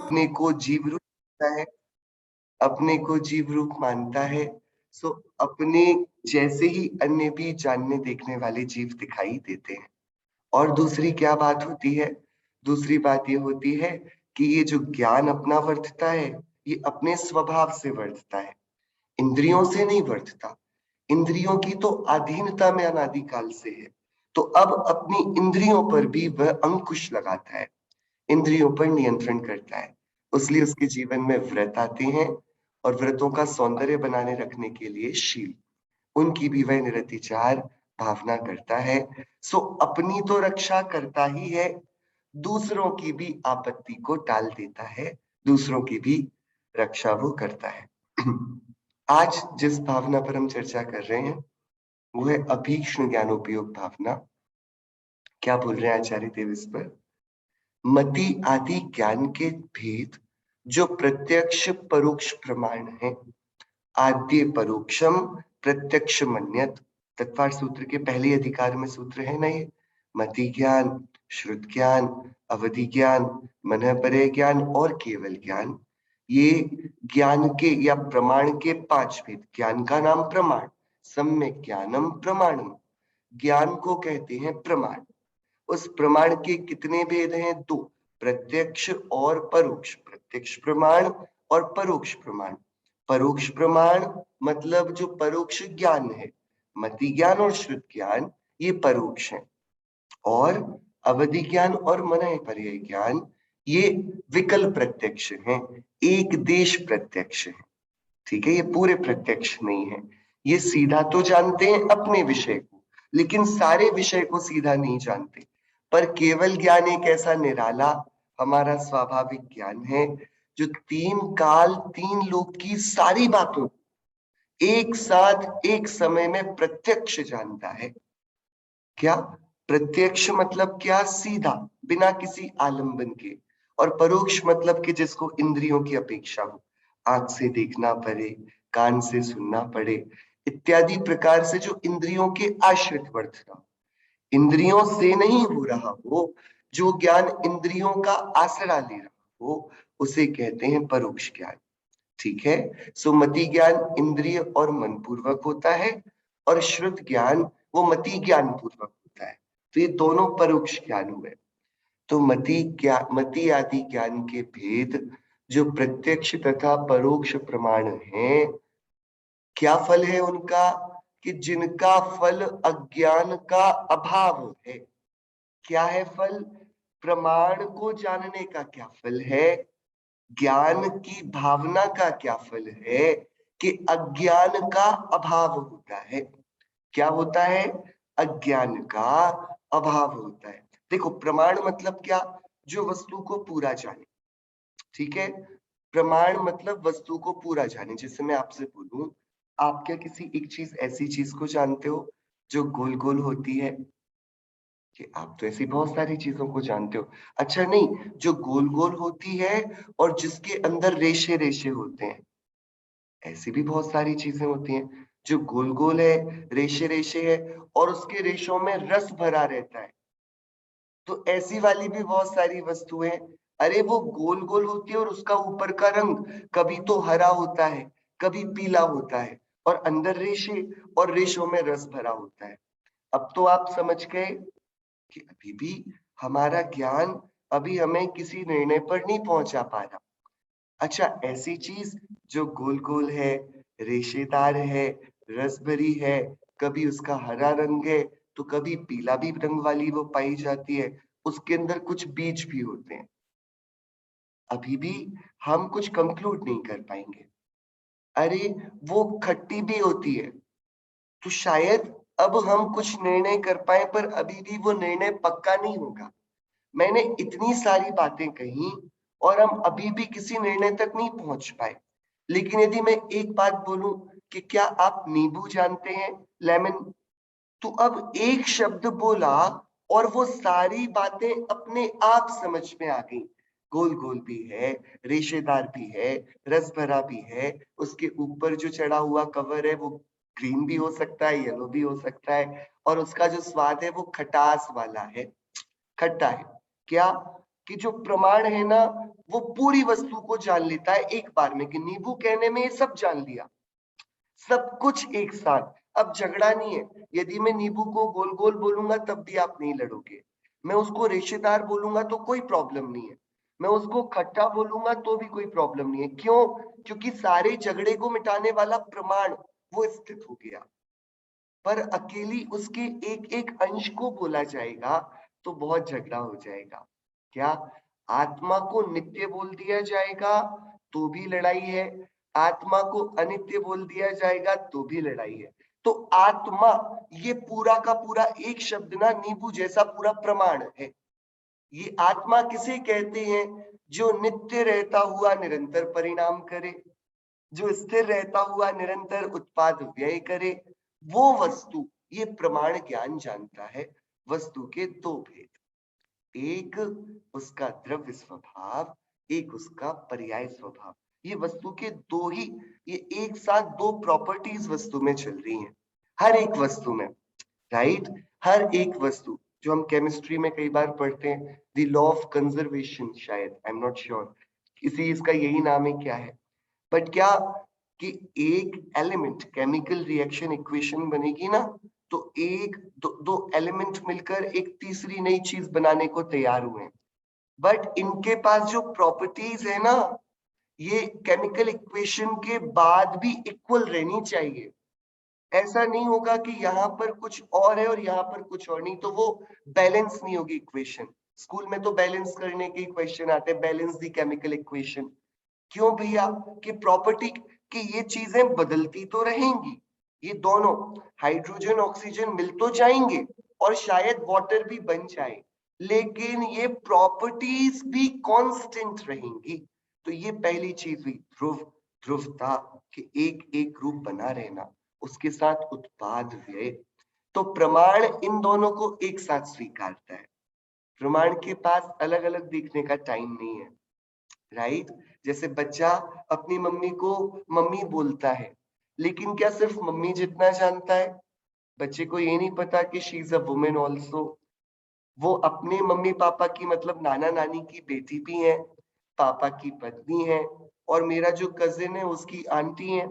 अपने को जीव रूप मानता है, अपने को जीव रूप मानता है। सो अपने जैसे ही अन्य भी जानने देखने वाले जीव दिखाई देते हैं। और दूसरी क्या बात होती है? दूसरी बात ये होती है कि ये जो ज्ञान अपना वर्तता है, ये अपने स्वभाव से वर्तता है, इंद्रियों से नहीं वर्तता। इंद्रियों की तो अधीनता में अनादिकाल से है। तो अब अपनी इंद्रियों पर भी वह अंकुश लगाता है, इंद्रियों पर नियंत्रण करता है। इसलिए उसके जीवन में व्रत आते हैं, और व्रतों का सौंदर्य बनाने रखने के लिए शील, उनकी भी वह निरतिचार भावना करता है। सो अपनी तो रक्षा करता ही है, दूसरों की भी आपत्ति को टाल देता है, दूसरों की भी रक्षा वो करता है। आज जिस भावना पर हम चर्चा कर रहे हैं वो है अभीक्ष्ण ज्ञानोपयोग भावना। क्या बोल रहे हैं आचार्य देव इस पर? मति आदि ज्ञान के भेद जो प्रत्यक्ष परोक्ष प्रमाण है, आद्य परोक्षम प्रत्यक्ष मन्यत, तत्वार सूत्र के पहले अधिकार में सूत्र है ना ये। मति ज्ञान, श्रुत ज्ञान, अवधि ज्ञान, मनःपरय ज्ञान और केवल ज्ञान, ये ज्ञान के या प्रमाण के 5 भेद। ज्ञान का नाम प्रमाण, सम्यक ज्ञानम प्रमाणम, ज्ञान को कहते हैं प्रमाण। उस प्रमाण के कितने भेद हैं? 2, प्रत्यक्ष और परोक्ष। प्रत्यक्ष प्रमाण और परोक्ष प्रमाण। परोक्ष प्रमाण मतलब जो परोक्ष ज्ञान है, मति ज्ञान और श्रुत ज्ञान, ये परोक्ष है। और अवधि ज्ञान और मनःपरय ज्ञान ये विकल्प प्रत्यक्ष हैं, एक देश प्रत्यक्ष है। ठीक है, ये पूरे प्रत्यक्ष नहीं है। ये सीधा तो जानते हैं अपने विषय को, लेकिन सारे विषय को सीधा नहीं जानते। पर केवल ज्ञान एक ऐसा निराला हमारा स्वाभाविक ज्ञान है जो 3 काल 3 लोक की सारी बातों को एक साथ एक समय में प्रत्यक्ष जानता है। क्या प्रत्यक्ष मतलब? क्या सीधा, बिना किसी आलंबन के। और परोक्ष मतलब कि जिसको इंद्रियों की अपेक्षा हो, आंख से देखना पड़े, कान से सुनना पड़े, इत्यादि प्रकार से जो इंद्रियों के आश्रित वर्तना, इंद्रियों से नहीं हो रहा हो, जो ज्ञान इंद्रियों का आसरा ले रहा हो, उसे कहते हैं परोक्ष ज्ञान। ठीक है, सो मति ज्ञान इंद्रिय और मन पूर्वक होता है, और श्रुत ज्ञान वो मति ज्ञान पूर्वक होता है। तो ये दोनों परोक्ष ज्ञान हुए। तो मति आदि ज्ञान के भेद जो प्रत्यक्ष तथा परोक्ष प्रमाण हैं, क्या फल है उनका? कि जिनका फल अज्ञान का अभाव है। क्या है फल? प्रमाण को जानने का क्या फल है? ज्ञान की भावना का क्या फल है? कि अज्ञान का अभाव होता है। क्या होता है? अज्ञान का अभाव होता है। देखो, प्रमाण मतलब क्या? जो वस्तु को पूरा जाने। ठीक है, प्रमाण मतलब वस्तु को पूरा जाने। जैसे मैं आपसे बोलूं, आप क्या किसी एक चीज, ऐसी चीज को जानते हो जो गोल गोल होती है? कि आप तो ऐसी बहुत सारी चीजों को जानते हो। अच्छा नहीं, जो गोल गोल होती है और जिसके अंदर रेशे रेशे होते हैं, ऐसी भी बहुत सारी चीजें होती हैं। जो गोल गोल है, रेशे रेशे है, और उसके रेशों में रस भरा रहता है, तो ऐसी वाली भी बहुत सारी वस्तुएं। अरे वो गोल गोल होती है और उसका ऊपर का रंग कभी तो हरा होता है, कभी पीला होता है, और अंदर रेशे, और रेशों में रस भरा होता है। अब तो आप समझ गए कि अभी भी हमारा ज्ञान अभी हमें किसी निर्णय पर नहीं पहुंचा पा रहा। अच्छा, ऐसी चीज जो गोल गोल है, रेशेदार है, रस भरी है, कभी उसका हरा रंग है तो कभी पीला भी रंग वाली वो पाई जाती है, उसके अंदर कुछ बीज भी होते हैं, अभी भी हम कुछ कंक्लूड नहीं कर पाएंगे। अरे वो खट्टी भी होती है, तो शायद अब हम कुछ निर्णय कर पाए, पर अभी भी वो निर्णय पक्का नहीं होगा। मैंने इतनी सारी बातें कही और हम अभी भी किसी निर्णय तक नहीं पहुंच पाए। लेकिन यदि मैं एक बात बोलूं कि क्या आप नींबू जानते हैं, लेमन, तो अब एक शब्द बोला और वो सारी बातें अपने आप समझ में आ गई। गोल गोल भी है, रेशेदार भी है, रस भरा भी है, उसके ऊपर जो चढ़ा हुआ कवर है वो ग्रीन भी हो सकता है, येलो भी हो सकता है, और उसका जो स्वाद है वो खटास वाला है, खट्टा है। क्या? कि जो प्रमाण है ना, वो पूरी वस्तु को जान लेता है एक बार में, कि नींबू कहने में ये सब जान लिया, सब कुछ एक साथ। अब झगड़ा नहीं है। यदि मैं नींबू को गोल गोल बोलूंगा तब भी आप नहीं लड़ोगे, मैं उसको रेशेदार बोलूंगा तो कोई प्रॉब्लम नहीं है, मैं उसको खट्टा बोलूंगा तो भी कोई प्रॉब्लम नहीं है। क्यों? क्योंकि सारे झगड़े को मिटाने वाला प्रमाण वो स्थित हो गया। पर अकेली उसके एक एक अंश को बोला जाएगा तो बहुत झगड़ा हो जाएगा। क्या आत्मा को नित्य बोल दिया जाएगा तो भी लड़ाई है, आत्मा को अनित्य बोल दिया जाएगा तो भी लड़ाई है। तो आत्मा, ये पूरा का पूरा एक शब्द ना नींबू जैसा पूरा प्रमाण है। ये आत्मा किसे कहते हैं? जो नित्य रहता हुआ निरंतर परिणाम करे, जो स्थिर रहता हुआ निरंतर उत्पाद व्यय करे, वो वस्तु, ये प्रमाण ज्ञान जानता है वस्तु के दो भेद, एक उसका द्रव्य स्वभाव, एक उसका पर्याय स्वभाव। ये वस्तु के दो ही, ये एक साथ दो प्रॉपर्टीज वस्तु में चल रही हैं, हर एक वस्तु में, राइट? हर एक वस्तु, जो हम केमिस्ट्री में कई बार पढ़ते हैं, द लॉ ऑफ कंजर्वेशन, शायद, आई एम नॉट श्योर इसी इसका यही नाम है क्या है, बट क्या कि एक एलिमेंट, केमिकल रिएक्शन इक्वेशन बनेगी ना, तो एक दो एलिमेंट मिलकर एक तीसरी नई चीज बनाने को तैयार हुए हैं। बट इनके पास जो प्रॉपर्टीज है ना, ये केमिकल इक्वेशन के बाद भी इक्वल रहनी चाहिए। ऐसा नहीं होगा कि यहाँ पर कुछ और है और यहाँ पर कुछ और नहीं, तो वो बैलेंस नहीं होगी इक्वेशन। स्कूल में तो बैलेंस करने के क्वेश्चन आते हैं, बैलेंस द केमिकल इक्वेशन। क्यों भैया? कि प्रॉपर्टी, कि ये चीजें बदलती तो रहेंगी, ये दोनों हाइड्रोजन ऑक्सीजन मिल तो जाएंगे और शायद वाटर भी बन जाए, लेकिन ये प्रॉपर्टीज भी कांस्टेंट रहेंगी। तो ये पहली चीज हुई ध्रुव, ध्रुवता, कि एक एक रूप बना रहना, उसके साथ उत्पाद व्यय। तो प्रमाण इन दोनों को एक साथ स्वीकारता है। प्रमाण के पास अलग अलग देखने का टाइम नहीं है, राइट? जैसे बच्चा अपनी मम्मी को मम्मी बोलता है, लेकिन क्या सिर्फ मम्मी जितना जानता है? बच्चे को ये नहीं पता कि she is a women also. वो अपने मम्मी पापा की, मतलब नाना नानी की बेटी भी है, पापा की पत्नी है, और मेरा जो कजिन है उसकी आंटी है,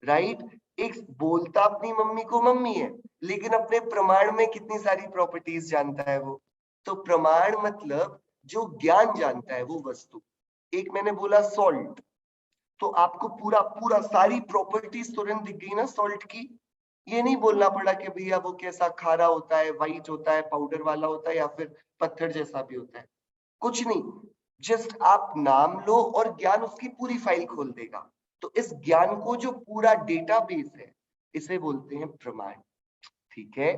राइट? एक बोलता अपनी मम्मी को मम्मी है, लेकिन अपने प्रमाण में कितनी सारी प्रॉपर्टीज जानता है वो। तो प्रमाण मतलब जो ज्ञान जानता है वो वस्तु। एक मैंने बोला सॉल्ट, तो आपको पूरा पूरा सारी प्रॉपर्टीज तुरंत दिख गई ना सॉल्ट की। ये नहीं बोलना पड़ा कि भैया वो कैसा खारा होता है, व्हाइट होता है, पाउडर वाला होता है, या फिर पत्थर जैसा भी होता है, कुछ नहीं। जस्ट आप नाम लो और ज्ञान उसकी पूरी फाइल खोल देगा। तो इस ज्ञान को जो पूरा डेटाबेस है, इसे बोलते हैं प्रमाण। ठीक है?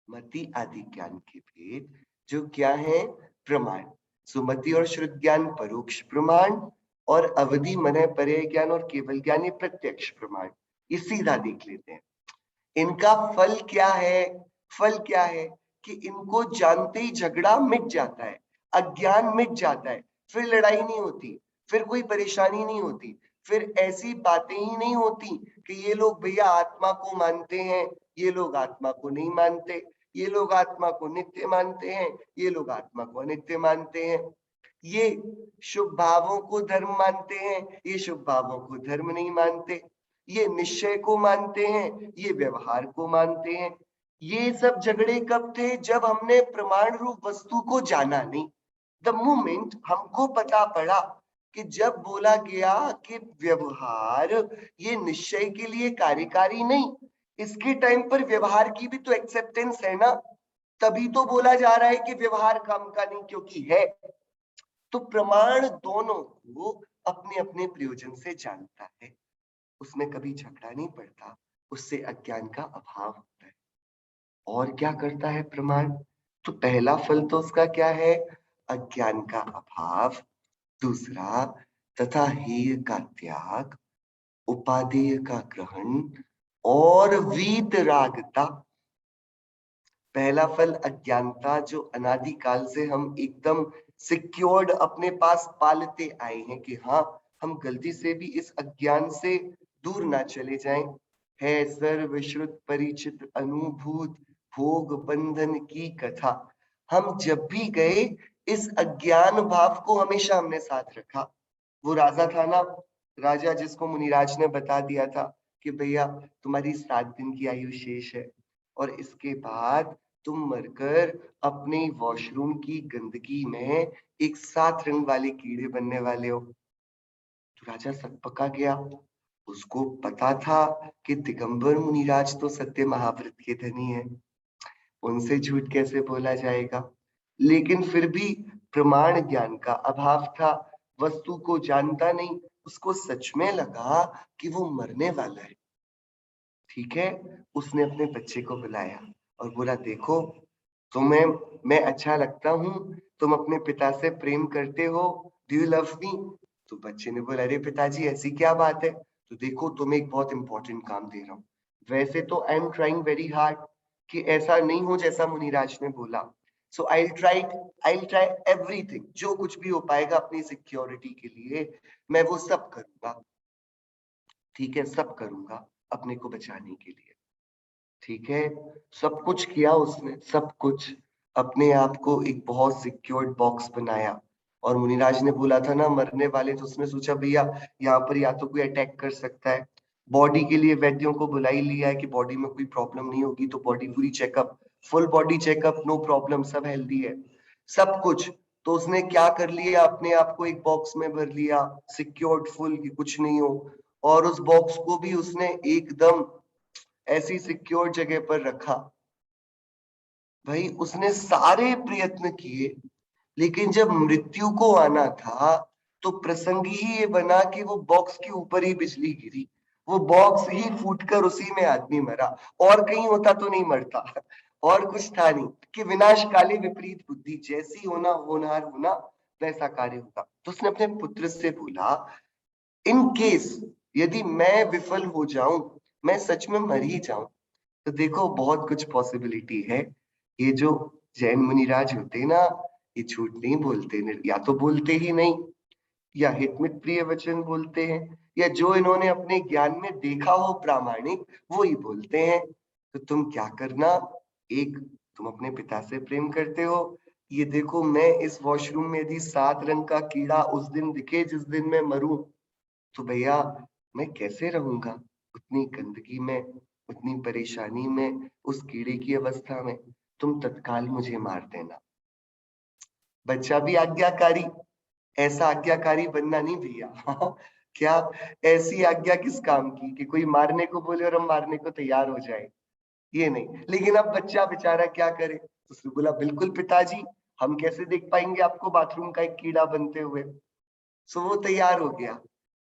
मति आदि ज्ञान के भेद जो क्या है? प्रमाण। सुमति और श्रुत ज्ञान परोक्ष प्रमाण, और अवधि मनय पर्याय ज्ञान और केवल ज्ञान ये प्रत्यक्ष प्रमाण। ये सीधा देख लेते हैं। इनका फल क्या है? फल क्या है? कि इनको जानते ही झगड़ा मिट जाता है, अज्ञान मिट जाता है, फिर लड़ाई नहीं होती, फिर कोई परेशानी नहीं होती, फिर ऐसी बातें ही नहीं होती कि ये लोग भैया आत्मा को मानते हैं, ये लोग आत्मा को नहीं मानते, ये लोग आत्मा को नित्य मानते हैं, ये लोग आत्मा को अनित्य मानते हैं, ये शुभ भावों को धर्म मानते हैं, ये शुभ भावों को धर्म नहीं मानते, ये निश्चय को मानते हैं, ये व्यवहार को मानते हैं। ये सब झगड़े कब थे? जब हमने प्रमाण रूप वस्तु को जाना नहीं। द मोमेंट हमको पता पड़ा कि जब बोला गया कि व्यवहार ये निश्चय के लिए कार्यकारी नहीं, इसके टाइम पर व्यवहार की भी तो एक्सेप्टेंस है ना, तभी तो बोला जा रहा है कि व्यवहार काम का नहीं क्योंकि है। तो प्रमाण दोनों को अपने अपने प्रयोजन से जानता है, उसमें कभी झगड़ा नहीं पड़ता, उससे अज्ञान का अभाव होता है। और क्या करता है प्रमाण? तो पहला फल तो उसका क्या है? अज्ञान का अभाव। दूसरा, तथा हेय का त्याग, उपादेय का ग्रहण, और वीतरागता। पहला फल अज्ञानता, जो अनादिकाल से हम एकदम सिक्योर्ड अपने पास पालते आए हैं कि हाँ, हम गलती से भी इस अज्ञान से दूर ना चले जाएं, है सर्वश्रुत परिचित अनुभूत भोग बंधन की कथा। हम जब भी गए इस अज्ञान भाव को हमेशा हमने साथ रखा। वो राजा था ना, राजा जिसको मुनिराज ने बता दिया था कि भैया तुम्हारी 7 दिन की आयु शेष है और इसके बाद तुम मरकर अपने वॉशरूम की गंदगी में एक 7 रंग वाले कीड़े बनने वाले हो। तो राजा सकपका गया। उसको पता था कि दिगंबर मुनिराज तो सत्य महाव्रत के धनी है, उनसे झूठ कैसे बोला जाएगा। लेकिन फिर भी प्रमाण ज्ञान का अभाव था, वस्तु को जानता नहीं, उसको सच में लगा कि वो मरने वाला है। ठीक है, उसने अपने बच्चे को बुलाया और बोला देखो, तुम्हें मैं अच्छा लगता हूँ, तुम अपने पिता से प्रेम करते हो, डू यू लव मी? तो बच्चे ने बोला अरे पिताजी ऐसी क्या बात है, तो देखो तुम्हें एक बहुत इंपॉर्टेंट काम दे रहा हूँ। वैसे तो I am trying very hard कि ऐसा नहीं हो जैसा मुनिराज ने बोला। सो आई ट्राई एवरीथिंग, जो कुछ भी हो पाएगा अपनी सिक्योरिटी के लिए मैं वो सब करूंगा। ठीक है, सब करूंगा अपने को बचाने के लिए। ठीक है, सब कुछ किया उसने, सब कुछ। अपने आप को एक बहुत सिक्योर्ड बॉक्स बनाया। और मुनिराज ने बोला था ना मरने वाले, तो उसने सोचा भैया यहाँ पर या तो कोई अटैक कर सकता है। बॉडी के लिए वैद्यों को बुला ही लिया है कि बॉडी में कोई प्रॉब्लम नहीं होगी, तो बॉडी पूरी checkup, full body checkup, no problem, सब हेल्दी है, सब कुछ। तो उसने क्या कर लिया, अपने आप को एक बॉक्स में भर लिया, सिक्योर्ड फुल कि कुछ नहीं हो। और उस बॉक्स को भी उसने एकदम ऐसी सिक्योर जगह पर रखा। भाई उसने सारे प्रयत्न किए, लेकिन जब मृत्यु को आना था तो प्रसंग ही ये बना कि वो बॉक्स के ऊपर ही बिजली गिरी, वो बॉक्स ही फूटकर उसी में आदमी मरा। और कहीं होता तो नहीं मरता, और कुछ था नहीं कि विनाश काले विपरीत बुद्धि, जैसी होना होनहार होना वैसा कार्य होगा। तो उसने अपने पुत्र से बोला इन केस यदि मैं विफल हो जाऊं, मैं सच में मर ही जाऊं, तो देखो बहुत कुछ पॉसिबिलिटी है। ये जो जैन मुनिराज होते हैं ना, ये झूठ नहीं बोलते, या तो बोलते ही नहीं, या हितमित प्रिय वचन बोलते हैं, या जो इन्होंने अपने ज्ञान में देखा हो प्रामाणिक वो ही बोलते हैं। तो तुम क्या करना, एक, तुम अपने पिता से प्रेम करते हो, ये देखो मैं इस वॉशरूम में यदि 7 रंग का कीड़ा उस दिन दिखे जिस दिन मैं मरूं, तो भैया मैं कैसे रहूंगा उतनी गंदगी में, उतनी परेशानी में, उस कीड़े की अवस्था में, तुम तत्काल मुझे मार देना। बच्चा भी आज्ञाकारी, ऐसा आज्ञाकारी बनना नहीं भैया। क्या, ऐसी आज्ञा किस काम की कि कोई मारने को बोले और हम मारने को तैयार हो जाए, ये नहीं। लेकिन अब बच्चा बेचारा क्या करे, तो उसने बोला बिल्कुल पिताजी, हम कैसे देख पाएंगे आपको बाथरूम का एक कीड़ा बनते हुए। सो वो तैयार हो गया।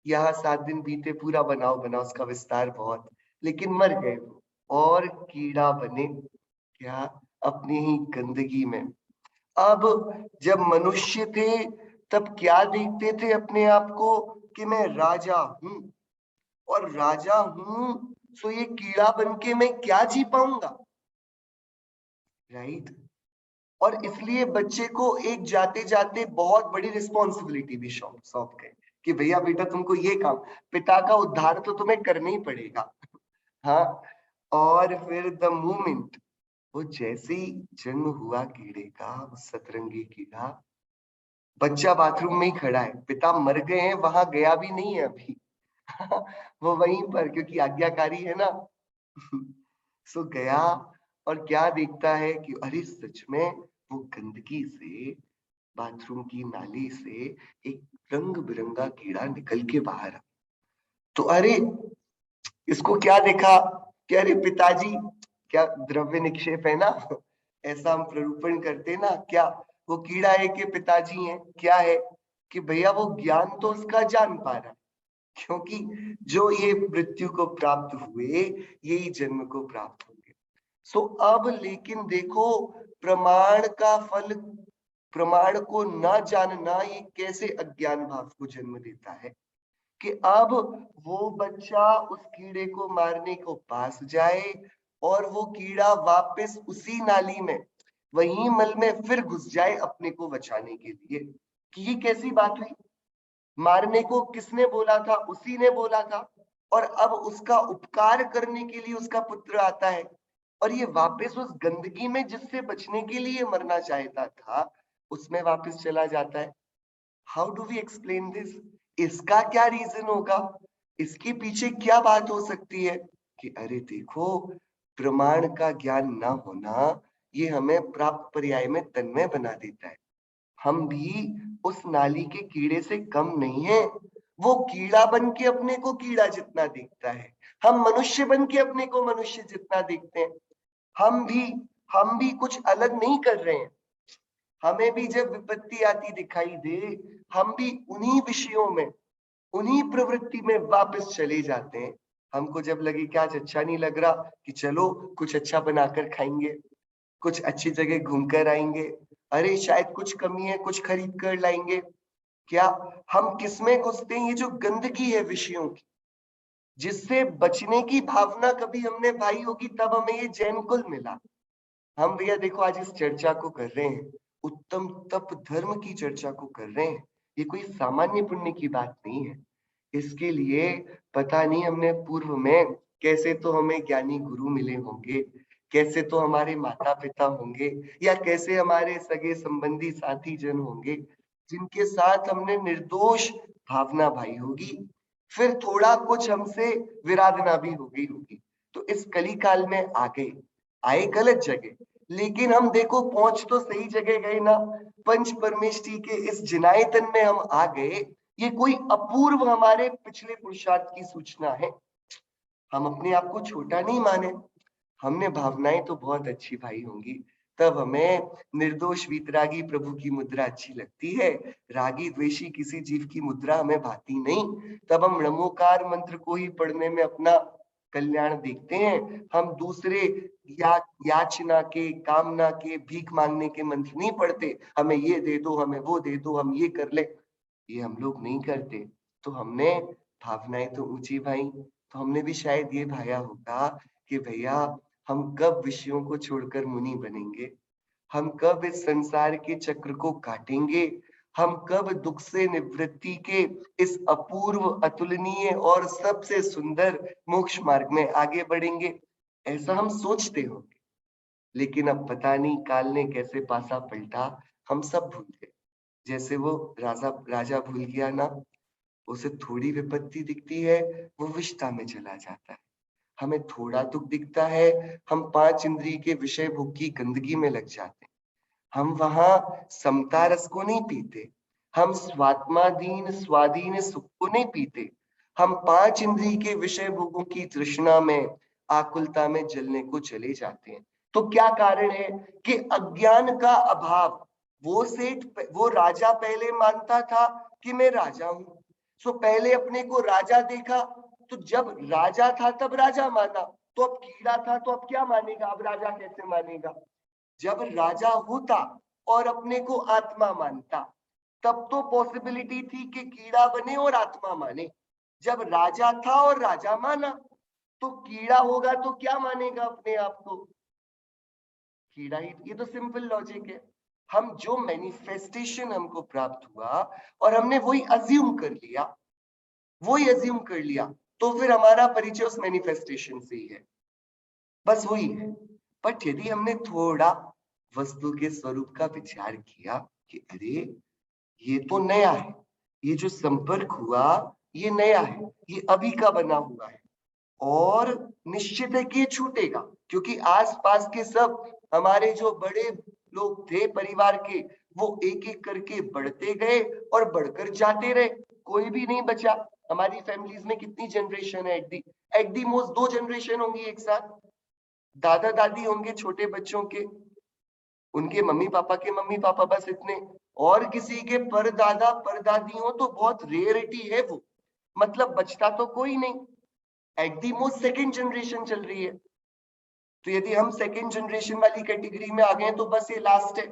यहाँ 7 दिन बीते, पूरा बनाओ बना, उसका विस्तार बहुत, लेकिन मर गए वो, और कीड़ा बने क्या, अपनी ही गंदगी में। अब जब मनुष्य थे तब क्या देखते थे अपने आप को कि मैं राजा हूं, और राजा हूं सो ये कीड़ा बन के मैं क्या जी पाऊंगा, राइट। और इसलिए बच्चे को एक जाते जाते बहुत बड़ी रिस्पॉन्सिबिलिटी भी सौंप सौंप गए कि भैया बेटा तुमको ये काम, पिता का उद्धार तो तुम्हें करना ही पड़ेगा। हाँ, और फिर द मोमेंट वो जैसे ही जन्म हुआ कीड़े का, वो सतरंगी कीड़ा, बच्चा बाथरूम में ही खड़ा है, पिता मर गए हैं, वहां गया भी नहीं है अभी। वो वहीं पर, क्योंकि आज्ञाकारी है ना। सो गया, और क्या देखता है कि अरे सच में वो गंदगी से, बाथरूम की नाली से एक रंग बिरंगा कीड़ा निकल के बाहर आ। तो अरे इसको क्या देखा कि अरे पिताजी, क्या द्रव्य निक्षेप है ना, ऐसा हम प्ररूपण करते ना, क्या वो कीड़ा है कि पिताजी हैं, क्या है कि भैया वो ज्ञान तो उसका जान पा रहा है, क्योंकि जो ये मृत्यु को प्राप्त हुए यही जन्म को प्राप्त होंगे। सो अब लेकिन देखो, प्रमाण का फल, प्रमाण को न जानना ये कैसे अज्ञान भाव को जन्म देता है कि अब वो बच्चा उस कीड़े को मारने को पास जाए, और वो कीड़ा वापस उसी नाली में, वही मल में फिर घुस जाए अपने को बचाने के लिए। कि ये कैसी बात हुई, मारने को किसने बोला था, उसी ने बोला था, और अब उसका उपकार करने के लिए उसका पुत्र आता है, और ये वापस उस गंदगी में जिससे बचने के लिए मरना चाहता था, उसमें वापस चला जाता है। How do we explain this? इसका क्या रीजन होगा? इसके पीछे क्या बात हो सकती है? कि अरे देखो, प्रमाण का ज्ञान ना होना ये हमें प्राप्त पर्याय में तन्मय बना देता है। हम भी उस नाली के कीड़े से कम नहीं है। वो कीड़ा बन के अपने को कीड़ा जितना दिखता है, हम मनुष्य बन के अपने को मनुष्य जितना दिखते हैं। हम भी हम भी कुछ अलग नहीं कर रहे हैं। हमें भी जब विपत्ति आती दिखाई दे, हम भी उन्हीं विषयों में, उन्हीं प्रवृत्ति में वापस चले जाते हैं। हमको जब लगे कि आज अच्छा नहीं लग रहा, कि चलो कुछ अच्छा बनाकर खाएंगे, कुछ अच्छी जगह घूमकर आएंगे, अरे शायद कुछ कमी है, कुछ खरीद कर लाएंगे। क्या हम किसमें घुसते हैं? ये जो गंदगी है विषयों की, जिससे बचने की भावना कभी हमने भाई होगी, तब हमें ये जैन कुल मिला। हम भैया देखो आज इस चर्चा को कर रहे हैं, उत्तम तप धर्म की चर्चा को कर रहे हैं। ये कोई सामान्य पुण्य की बात नहीं है। इसके लिए पता नहीं हमने पूर्व में कैसे तो हमें ज्ञानी गुरु मिले होंगे, कैसे तो हमारे माता पिता होंगे, या कैसे हमारे सगे संबंधी साथी जन होंगे, जिनके साथ हमने निर्दोष भावना भाई होगी। फिर थोड़ा कुछ हमसे विराधना भी हो गई होगी, तो इस कली काल में आ गए, आए गलत जगह, लेकिन हम देखो पहुंच तो सही जगह गए ना। पंच परमेष्टि के इस जिनायतन में हम आ गए। ये कोई अपूर्व हमारे पिछले पुरुषार्थ की सूचना है। हम अपने आप को छोटा नहीं माने। हमने भावनाएं तो बहुत अच्छी भाई होंगी, तब हमें निर्दोष वीतरागी प्रभु की मुद्रा अच्छी लगती है। रागी द्वेषी किसी जीव की मुद्रा हमें भाती नहीं। तब हम नमोकार मंत्र को ही पढ़ने में अपना कल्याण देखते हैं। हम दूसरे याचना के, कामना के, भीख मांगने के मंत्र नहीं पढ़ते, हमें ये दे दो, हमें वो दे दो, हम ये कर ले, ये हम लोग नहीं करते। तो हमने भावनाएं तो ऊंची भाई, तो हमने भी शायद ये भाया होगा कि भैया हम कब विषयों को छोड़कर मुनि बनेंगे, हम कब इस संसार के चक्र को काटेंगे, हम कब दुख से निवृत्ति के इस अपूर्व, अतुलनीय और सबसे सुंदर मोक्ष मार्ग में आगे बढ़ेंगे, ऐसा हम सोचते होंगे। लेकिन अब पता नहीं काल ने कैसे पासा पलटा, हम सब भूल गए। जैसे वो राजा राजा भूल गया ना, उसे थोड़ी विपत्ति दिखती है, वो विषता में चला जाता है। हमें थोड़ा दुख दिखता है, हम पांच इंद्रिय के विषय भोग की गंदगी में लग जाते हैं। हम वहां समता रस को नहीं पीते, हम स्वात्माधीन स्वाधीन सुख को नहीं पीते, हम पांच इंद्रिय के विषय भोगों की तृष्णा में, आकुलता में जलने को चले जाते हैं। तो क्या कारण है? कि अज्ञान का अभाव। वो सेठ, वो राजा पहले मानता था कि मैं राजा हूं, सो पहले अपने को राजा देखा, तो जब राजा था तब राजा माना, तो अब कीड़ा था तो अब क्या मानेगा, अब राजा कैसे मानेगा? जब राजा होता और अपने को आत्मा मानता, तब तो पॉसिबिलिटी थी कि कीड़ा बने और आत्मा माने। जब राजा था और राजा माना, तो कीड़ा होगा तो क्या मानेगा अपने आप को? कीड़ा ही। ये तो सिंपल लॉजिक है। हम जो मैनिफेस्टेशन हमको प्राप्त हुआ और हमने वही अज्यूम कर लिया, वही अज्यूम कर लिया, तो फिर हमारा परिचय उस मैनिफेस्टेशन से ही है, बस वही है। बट यदि हमने थोड़ा वस्तु के स्वरूप का विचार किया कि अरे ये तो नया है, ये जो संपर्क हुआ ये नया है, ये अभी का बना हुआ है, और निश्चित है कि ये छूटेगा, क्योंकि आसपास के सब हमारे जो बड़े लोग थे परिवार के, वो एक एक करके बढ़ते गए और बढ़कर जाते रहे, कोई भी नहीं बचा। हमारी फैमिलीज में कितनी जनरेशन है? एट दी मोस्ट 2 जनरेशन होंगी एक साथ। दादा दादी होंगे छोटे बच्चों के, उनके मम्मी पापा के मम्मी पापा, बस इतने। और किसी के परदादा परदादी हो तो बहुत रेयरिटी है वो, मतलब बचता तो कोई नहीं। At the most 2nd generation चल रही है। तो यदि हम 2nd जनरेशन वाली कैटेगरी में आ गए तो बस ये लास्ट है।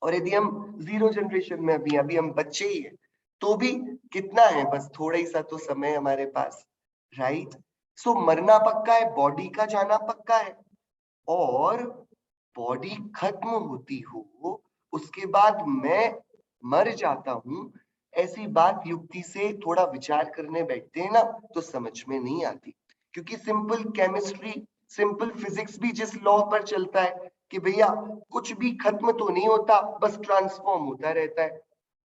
और यदि हम 0 जनरेशन में अभी अभी हम बच्चे ही हैं, तो भी कितना है, बस थोड़ा ही सा तो समय हमारे पास, राइट? सो मरना पक्का है, बॉडी का जाना पक्का है, और बॉडी खत्म होती हो उसके बाद मैं मर जाता हूं, ऐसी बात युक्ति से थोड़ा विचार करने बैठते हैं ना, तो समझ में नहीं आती। क्योंकि सिंपल केमिस्ट्री, सिंपल फिजिक्स भी जिस लॉ पर चलता है कि भैया कुछ भी खत्म तो नहीं होता, बस ट्रांसफॉर्म होता रहता है।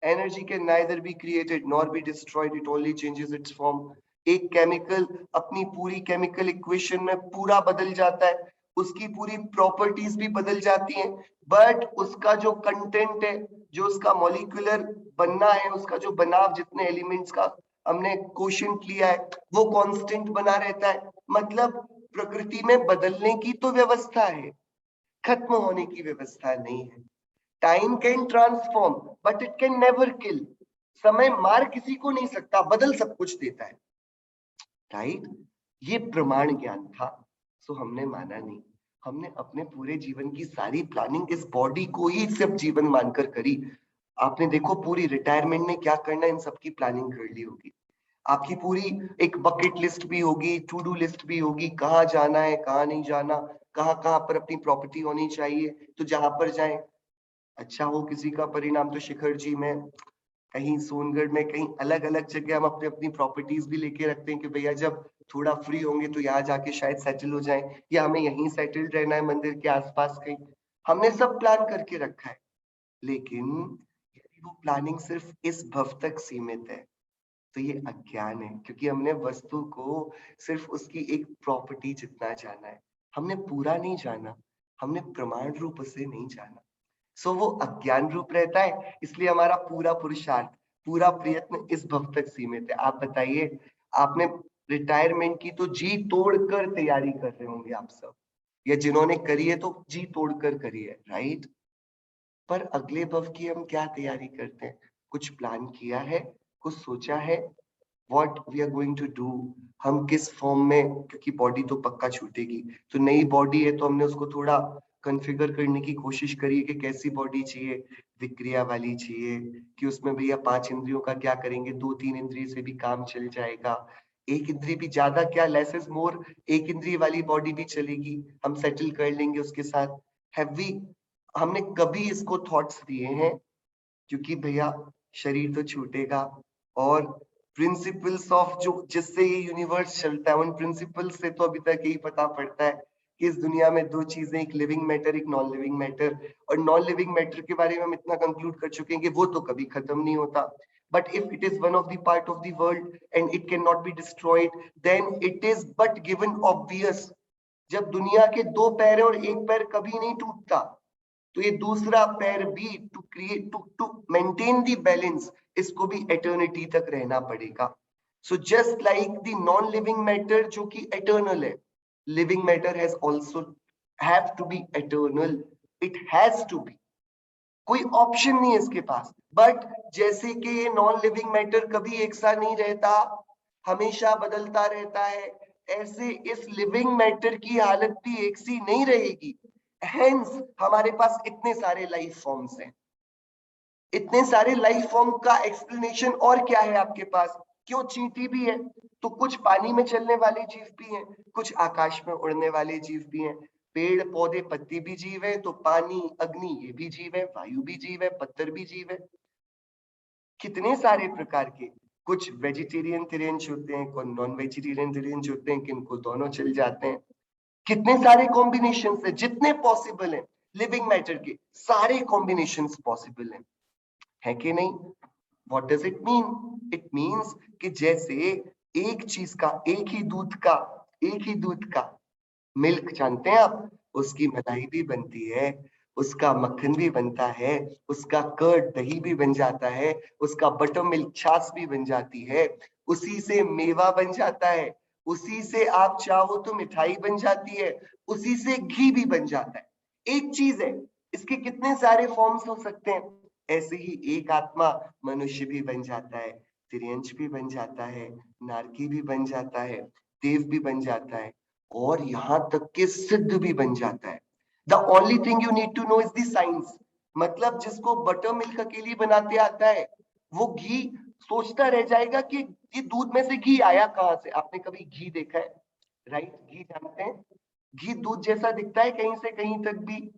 Energy can neither be created nor be destroyed, it only changes it's form. एक केमिकल अपनी पूरी केमिकल इक्वेशन में पूरा बदल जाता है, उसकी पूरी प्रॉपर्टीज भी बदल जाती हैं, बट उसका जो कंटेंट है, जो उसका मॉलिक्यूलर बनना है, उसका जो बनाव, जितने एलिमेंट्स का हमने क्वोशिएंट लिया है, वो कांस्टेंट बना रहता है। मतलब प्रकृति में बदलने की तो व्यवस्था है, खत्म होने की व्यवस्था नहीं है। Time can transform but it can never kill. समय मार किसी को नहीं सकता, बदल सब कुछ देता है, राइट? ये प्रमाण ज्ञान था, सो हमने माना नहीं। हमने अपने पूरे जीवन की सारी प्लानिंग इस बॉडी को ही सिर्फ जीवन मानकर करी। आपने देखो पूरी रिटायरमेंट में क्या करना है, इन सबकी प्लानिंग कर ली होगी। आपकी पूरी एक बकेट लिस्ट भी होगी, टू डू लिस्ट भी होगी, कहाँ जाना है, कहाँ नहीं जाना, कहाँ कहाँ पर अपनी प्रॉपर्टी होनी चाहिए, तो जहां पर जाएं। अच्छा हो किसी का परिणाम तो शिखर जी में, कहीं सोनगढ़ में, कहीं अलग अलग जगह हम अपने अपनी प्रॉपर्टीज भी लेके रखते हैं कि भैया जब थोड़ा फ्री होंगे तो यहाँ जाके शायद सेटल हो जाएं, या हमें यहीं सेटल रहना है मंदिर के आसपास कहीं। हमने सब प्लान करके रखा है, लेकिन यदि वो प्लानिंग सिर्फ इस भव तक सीमित है तो ये अज्ञान है, क्योंकि हमने वस्तु को सिर्फ उसकी एक प्रॉपर्टी जितना जाना है, हमने पूरा नहीं जाना, हमने प्रमाण रूप उसे नहीं जाना। सो वो अज्ञान रूप रहता है, इसलिए हमारा पूरा पुरुषार्थ, पूरा प्रयत्न इस भव तक सीमित है। आप बताइए, आपने रिटायरमेंट की तो जी तोड़कर तैयारी कर रहे होंगे आप सब, या जिन्होंने करी है तो जी तोड़कर करी है, राइट? पर अगले भव की हम क्या तैयारी करते हैं? कुछ प्लान किया है, कुछ सोचा है, what we are going to do, हम किस फॉर्म में, क्योंकि बॉडी तो पक्का छूटेगी, तो नई बॉडी है तो हमने उसको थोड़ा कॉन्फ़िगर करने की कोशिश करी है कि कैसी बॉडी चाहिए, विक्रिया वाली चाहिए, कि उसमें भैया 5 इंद्रियों का क्या करेंगे, 2-3 इंद्रिय से भी काम चल जाएगा, एक इंद्रिय भी ज्यादा क्या, लेस इज मोर, एक इंद्रिय वाली बॉडी भी चलेगी, हम सेटल कर लेंगे उसके साथ। हैव वी, हमने कभी इसको थॉट्स दिए हैं? क्योंकि भैया शरीर तो छूटेगा, और प्रिंसिपल्स ऑफ जो जिससे ये यूनिवर्स चलता है, उन प्रिंसिपल्स से तो अभी तक यही पता पड़ता है कि इस दुनिया में दो चीजें, एक लिविंग मैटर, एक नॉन लिविंग मैटर। और नॉन लिविंग मैटर के बारे में हम इतना कंक्लूड कर चुके हैं कि वो तो कभी खत्म नहीं होता, but if it is one of the part of the world and it can not be destroyed, then it is but given obvious. जब दुनिया के दो पैर है और एक पैर कभी नहीं टूटता, तो ये दूसरा पैर भी to create, to maintain the balance, इसको भी एटर्निटी तक रहना पड़ेगा। So just like the non living matter जो कि एटर्नल है, living matter has also have to be eternal, it has to be, कोई ऑप्शन नहीं है इसके पास। बट जैसे कि ये नॉन लिविंग मैटर कभी एक सा नहीं रहता, हमेशा बदलता रहता है, ऐसे इस लिविंग मैटर की हालत भी एक सी नहीं रहेगी। हेंस हमारे पास इतने सारे लाइफ फॉर्म्स हैं, इतने सारे लाइफ फॉर्म का एक्सप्लेनेशन और क्या है आपके पास? क्यों चींटी भी है, तो कुछ पानी में चलने वाले जीव भी हैं, कुछ आकाश में उड़ने वाले जीव भी हैं, पेड़ पौधे पत्ती भी जीव है, तो पानी अग्नि ये भी जीव है, वायु भी जीव है, पत्थर भी जीव है, कितने सारे प्रकार के। कुछ वेजिटेरियन तिरेंज होते हैं, कुछ नॉन वेजिटेरियन तिरेंज होते हैं, किनको दोनों चल जाते हैं। कितने सारे कॉम्बिनेशन है, जितने पॉसिबल है लिविंग मैटर के, सारे कॉम्बिनेशन पॉसिबल है कि नहीं? What does it mean? It means कि जैसे एक चीज का, एक ही दूध का मिल्क जानते हैं आप, उसकी मलाई भी बनती है, उसका मक्खन भी बनता है, उसका कर्ड दही भी बन जाता है, उसका बटर मिल्क छाछ भी बन जाती है, उसी से मेवा बन जाता है, उसी से आप चाहो तो मिठाई बन जाती है, उसी से घी भी बन जाता है। एक चीज है, इसके कितने सारे फॉर्म्स हो सकते हैं। ऐसे ही एक आत्मा मनुष्य भी बन जाता है, तिर्यंश भी बन जाता है, नारकी भी बन जाता है, देव भी बन जाता है, और यहां तक के सिद्ध भी बन जाता है। The only thing you need to know is the science. मतलब जिसको बटर मिल्क अकेली बनाते आता है, वो घी सोचता रह जाएगा कि ये दूध में से घी आया कहां से। आपने कभी घी देखा है? राइट, घी जानते हैं, घी दूध जैसा दिखता है कहीं से कहीं तक भी।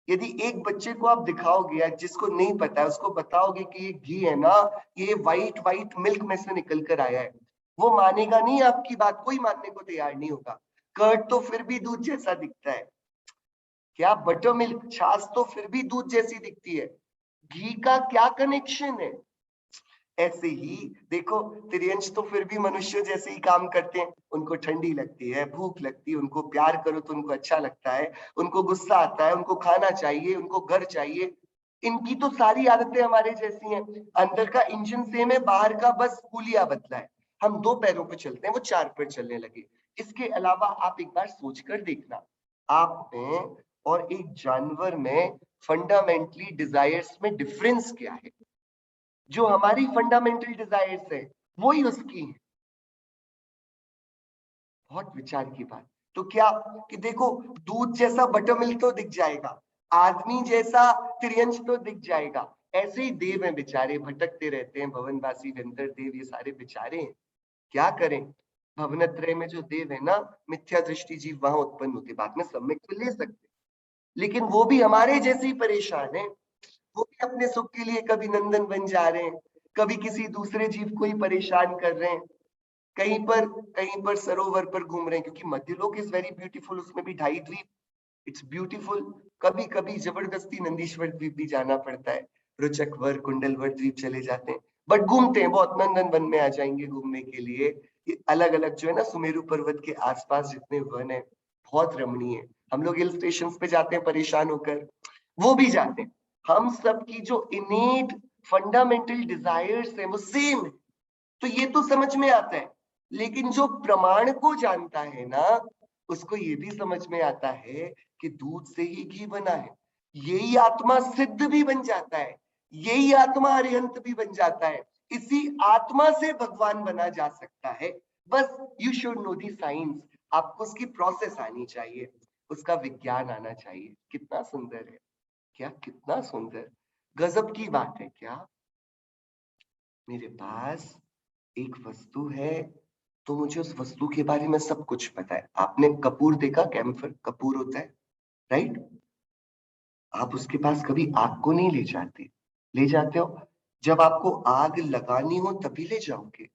यदि एक बच्चे को आप दिखाओगे, या जिसको नहीं पता है उसको बताओगे कि ये घी है ना, ये व्हाइट व्हाइट मिल्क में से निकल कर आया है, वो मानेगा नहीं आपकी बात, कोई मानने को तैयार नहीं होगा। कर्ड तो फिर भी दूध जैसा दिखता है, क्या बटर मिल्क, छाछ तो फिर भी दूध जैसी दिखती है, घी का क्या कनेक्शन है? ऐसे ही देखो, त्रियंश तो फिर भी मनुष्य जैसे ही काम करते हैं, उनको ठंडी लगती है, भूख लगती है, उनको प्यार करो तो उनको अच्छा लगता है, उनको गुस्सा आता है, उनको खाना चाहिए, उनको घर चाहिए। इनकी तो सारी आदतें हमारे जैसी हैं। अंदर का इंजन सेम है, बाहर का बस पुलिया बदला है। हम 2 पैरों पे चलते हैं, वो 4 पे चलने लगे। इसके अलावा आप एक बार सोच कर देखना, आप में और एक जानवर में फंडामेंटली डिजायर्स में डिफरेंस क्या है? जो हमारी फंडामेंटल डिजायर्स है वही उसकी है। बहुत विचार की बात। तो क्या कि देखो, दूध जैसा बटर मिल्क तो दिख जाएगा, आदमी जैसा त्रियंश तो दिख जाएगा, ऐसे ही देव हैं बेचारे, भटकते रहते हैं, भवनवासी व्यंतर देव, ये सारे बेचारे हैं। क्या करें? भवनत्रय में जो देव है ना, मिथ्या दृष्टि जीव वहां उत्पन्न होते, बाद में सम्यक तो ले सकते, लेकिन वो भी हमारे जैसे ही परेशान है। वो भी अपने सुख के लिए कभी नंदन बन जा रहे हैं, कभी किसी दूसरे जीव को ही परेशान कर रहे हैं, कहीं पर सरोवर पर घूम रहे हैं, क्योंकि मध्यलोक इज वेरी ब्यूटीफुल, उसमें भी 2.5 द्वीप, इट्स ब्यूटीफुल। कभी कभी जबरदस्ती नंदीश्वर द्वीप भी जाना पड़ता है, रुचकवर कुंडलवर द्वीप चले जाते हैं, बट घूमते हैं बहुत, नंदन वन में आ जाएंगे घूमने के लिए। ये अलग अलग जो है ना, सुमेरु पर्वत के आसपास जितने वन है, बहुत रमणीय है। हम लोग हिल स्टेशन पे जाते हैं परेशान होकर, वो भी जाते हैं। हम सब की जो इनेट फंडामेंटल डिजायर्स है वो सेम है, तो ये तो समझ में आता है। लेकिन जो प्रमाण को जानता है ना, उसको ये भी समझ में आता है कि दूध से ही घी बना है, यही आत्मा सिद्ध भी बन जाता है, यही आत्मा अरिहंत भी बन जाता है, इसी आत्मा से भगवान बना जा सकता है। बस you should know the science, आपको उसकी प्रोसेस आनी चाहिए, उसका विज्ञान आना चाहिए। कितना सुंदर है, क्या कितना सुंदर, गजब की बात है क्या? मेरे पास एक वस्तु है, तो मुझे उस वस्तु के बारे में सब कुछ पता है। आपने कपूर देखा, कैम्फर कपूर होता है, राइट? आप उसके पास कभी आग को नहीं ले जाते, ले जाते हो जब आपको आग लगानी हो तभी ले जाओगे,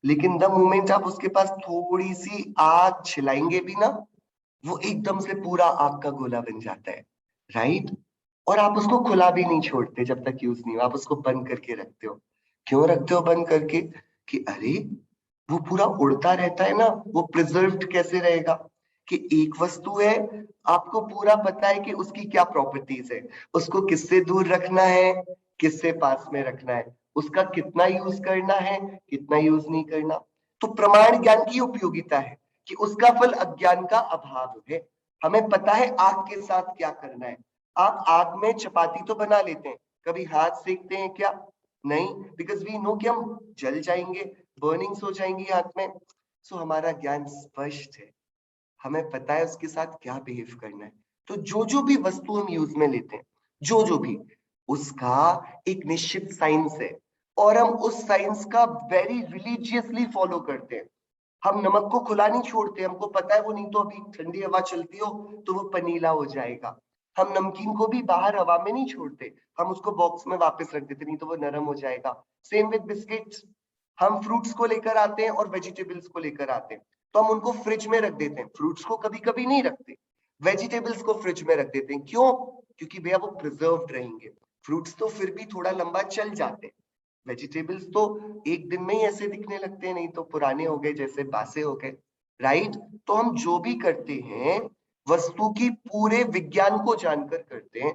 लेकिन द मोमेंट आप उसके पास थोड़ी सी आग छिलाएंगे भी ना, वो एकदम से पूरा आग का गोला बन जाता है, राइट? और आप उसको खुला भी नहीं छोड़ते जब तक यूज नहीं हो, आप उसको बंद करके रखते हो। क्यों रखते हो बंद करके? कि अरे, वो पूरा उड़ता रहता है ना, वो प्रिजर्व्ड कैसे रहेगा? कि एक वस्तु है, आपको पूरा पता है कि उसकी क्या प्रॉपर्टीज है, उसको किससे दूर रखना है, किससे पास में रखना है, उसका कितना यूज करना है, कितना यूज नहीं करना। तो प्रमाण ज्ञान की उपयोगिता है कि उसका फल अज्ञान का अभाव है। हमें पता है आग के साथ क्या करना है। आप आग में चपाती तो बना लेते हैं, कभी हाथ सेकते हैं क्या? नहीं, बिकॉज वी नो कि हम जल जाएंगे, बर्निंग्स हो जाएंगी हाथ में। सो हमारा ज्ञान स्पष्ट है, हमें पता है उसके साथ क्या बिहेव करना है। तो जो जो भी वस्तु हम यूज में लेते हैं, जो जो भी, उसका एक निश्चित साइंस है, और हम उस साइंस का वेरी रिलीजियसली फॉलो करते हैं। हम नमक को खुला नहीं छोड़ते, हमको पता है वो नहीं तो अभी ठंडी हवा चलती हो तो वो पनीला हो जाएगा। हम नमकीन को भी बाहर हवा में नहीं छोड़ते, हम उसको बॉक्स में वापस रख देते, नहीं तो वो नरम हो जाएगा। सेम विद बिस्किट्स, हम फ्रूट्स को लेकर आते हैं और वेजिटेबल्स को लेकर आते हैं, तो हम उनको फ्रिज में रख देते हैं, फ्रूट्स को कभी कभी नहीं रखते, वेजिटेबल्स को फ्रिज में रख देते हैं। क्यों? क्योंकि भैया वो प्रिजर्व्ड रहेंगे। फ्रूट्स तो फिर भी थोड़ा लंबा चल जाते हैं, वेजिटेबल्स तो एक दिन में ही ऐसे दिखने लगते हैं, नहीं तो पुराने हो गए, जैसे बासे हो गए, राइट? तो हम जो भी करते हैं, वस्तु की पूरे विज्ञान को जानकर करते हैं।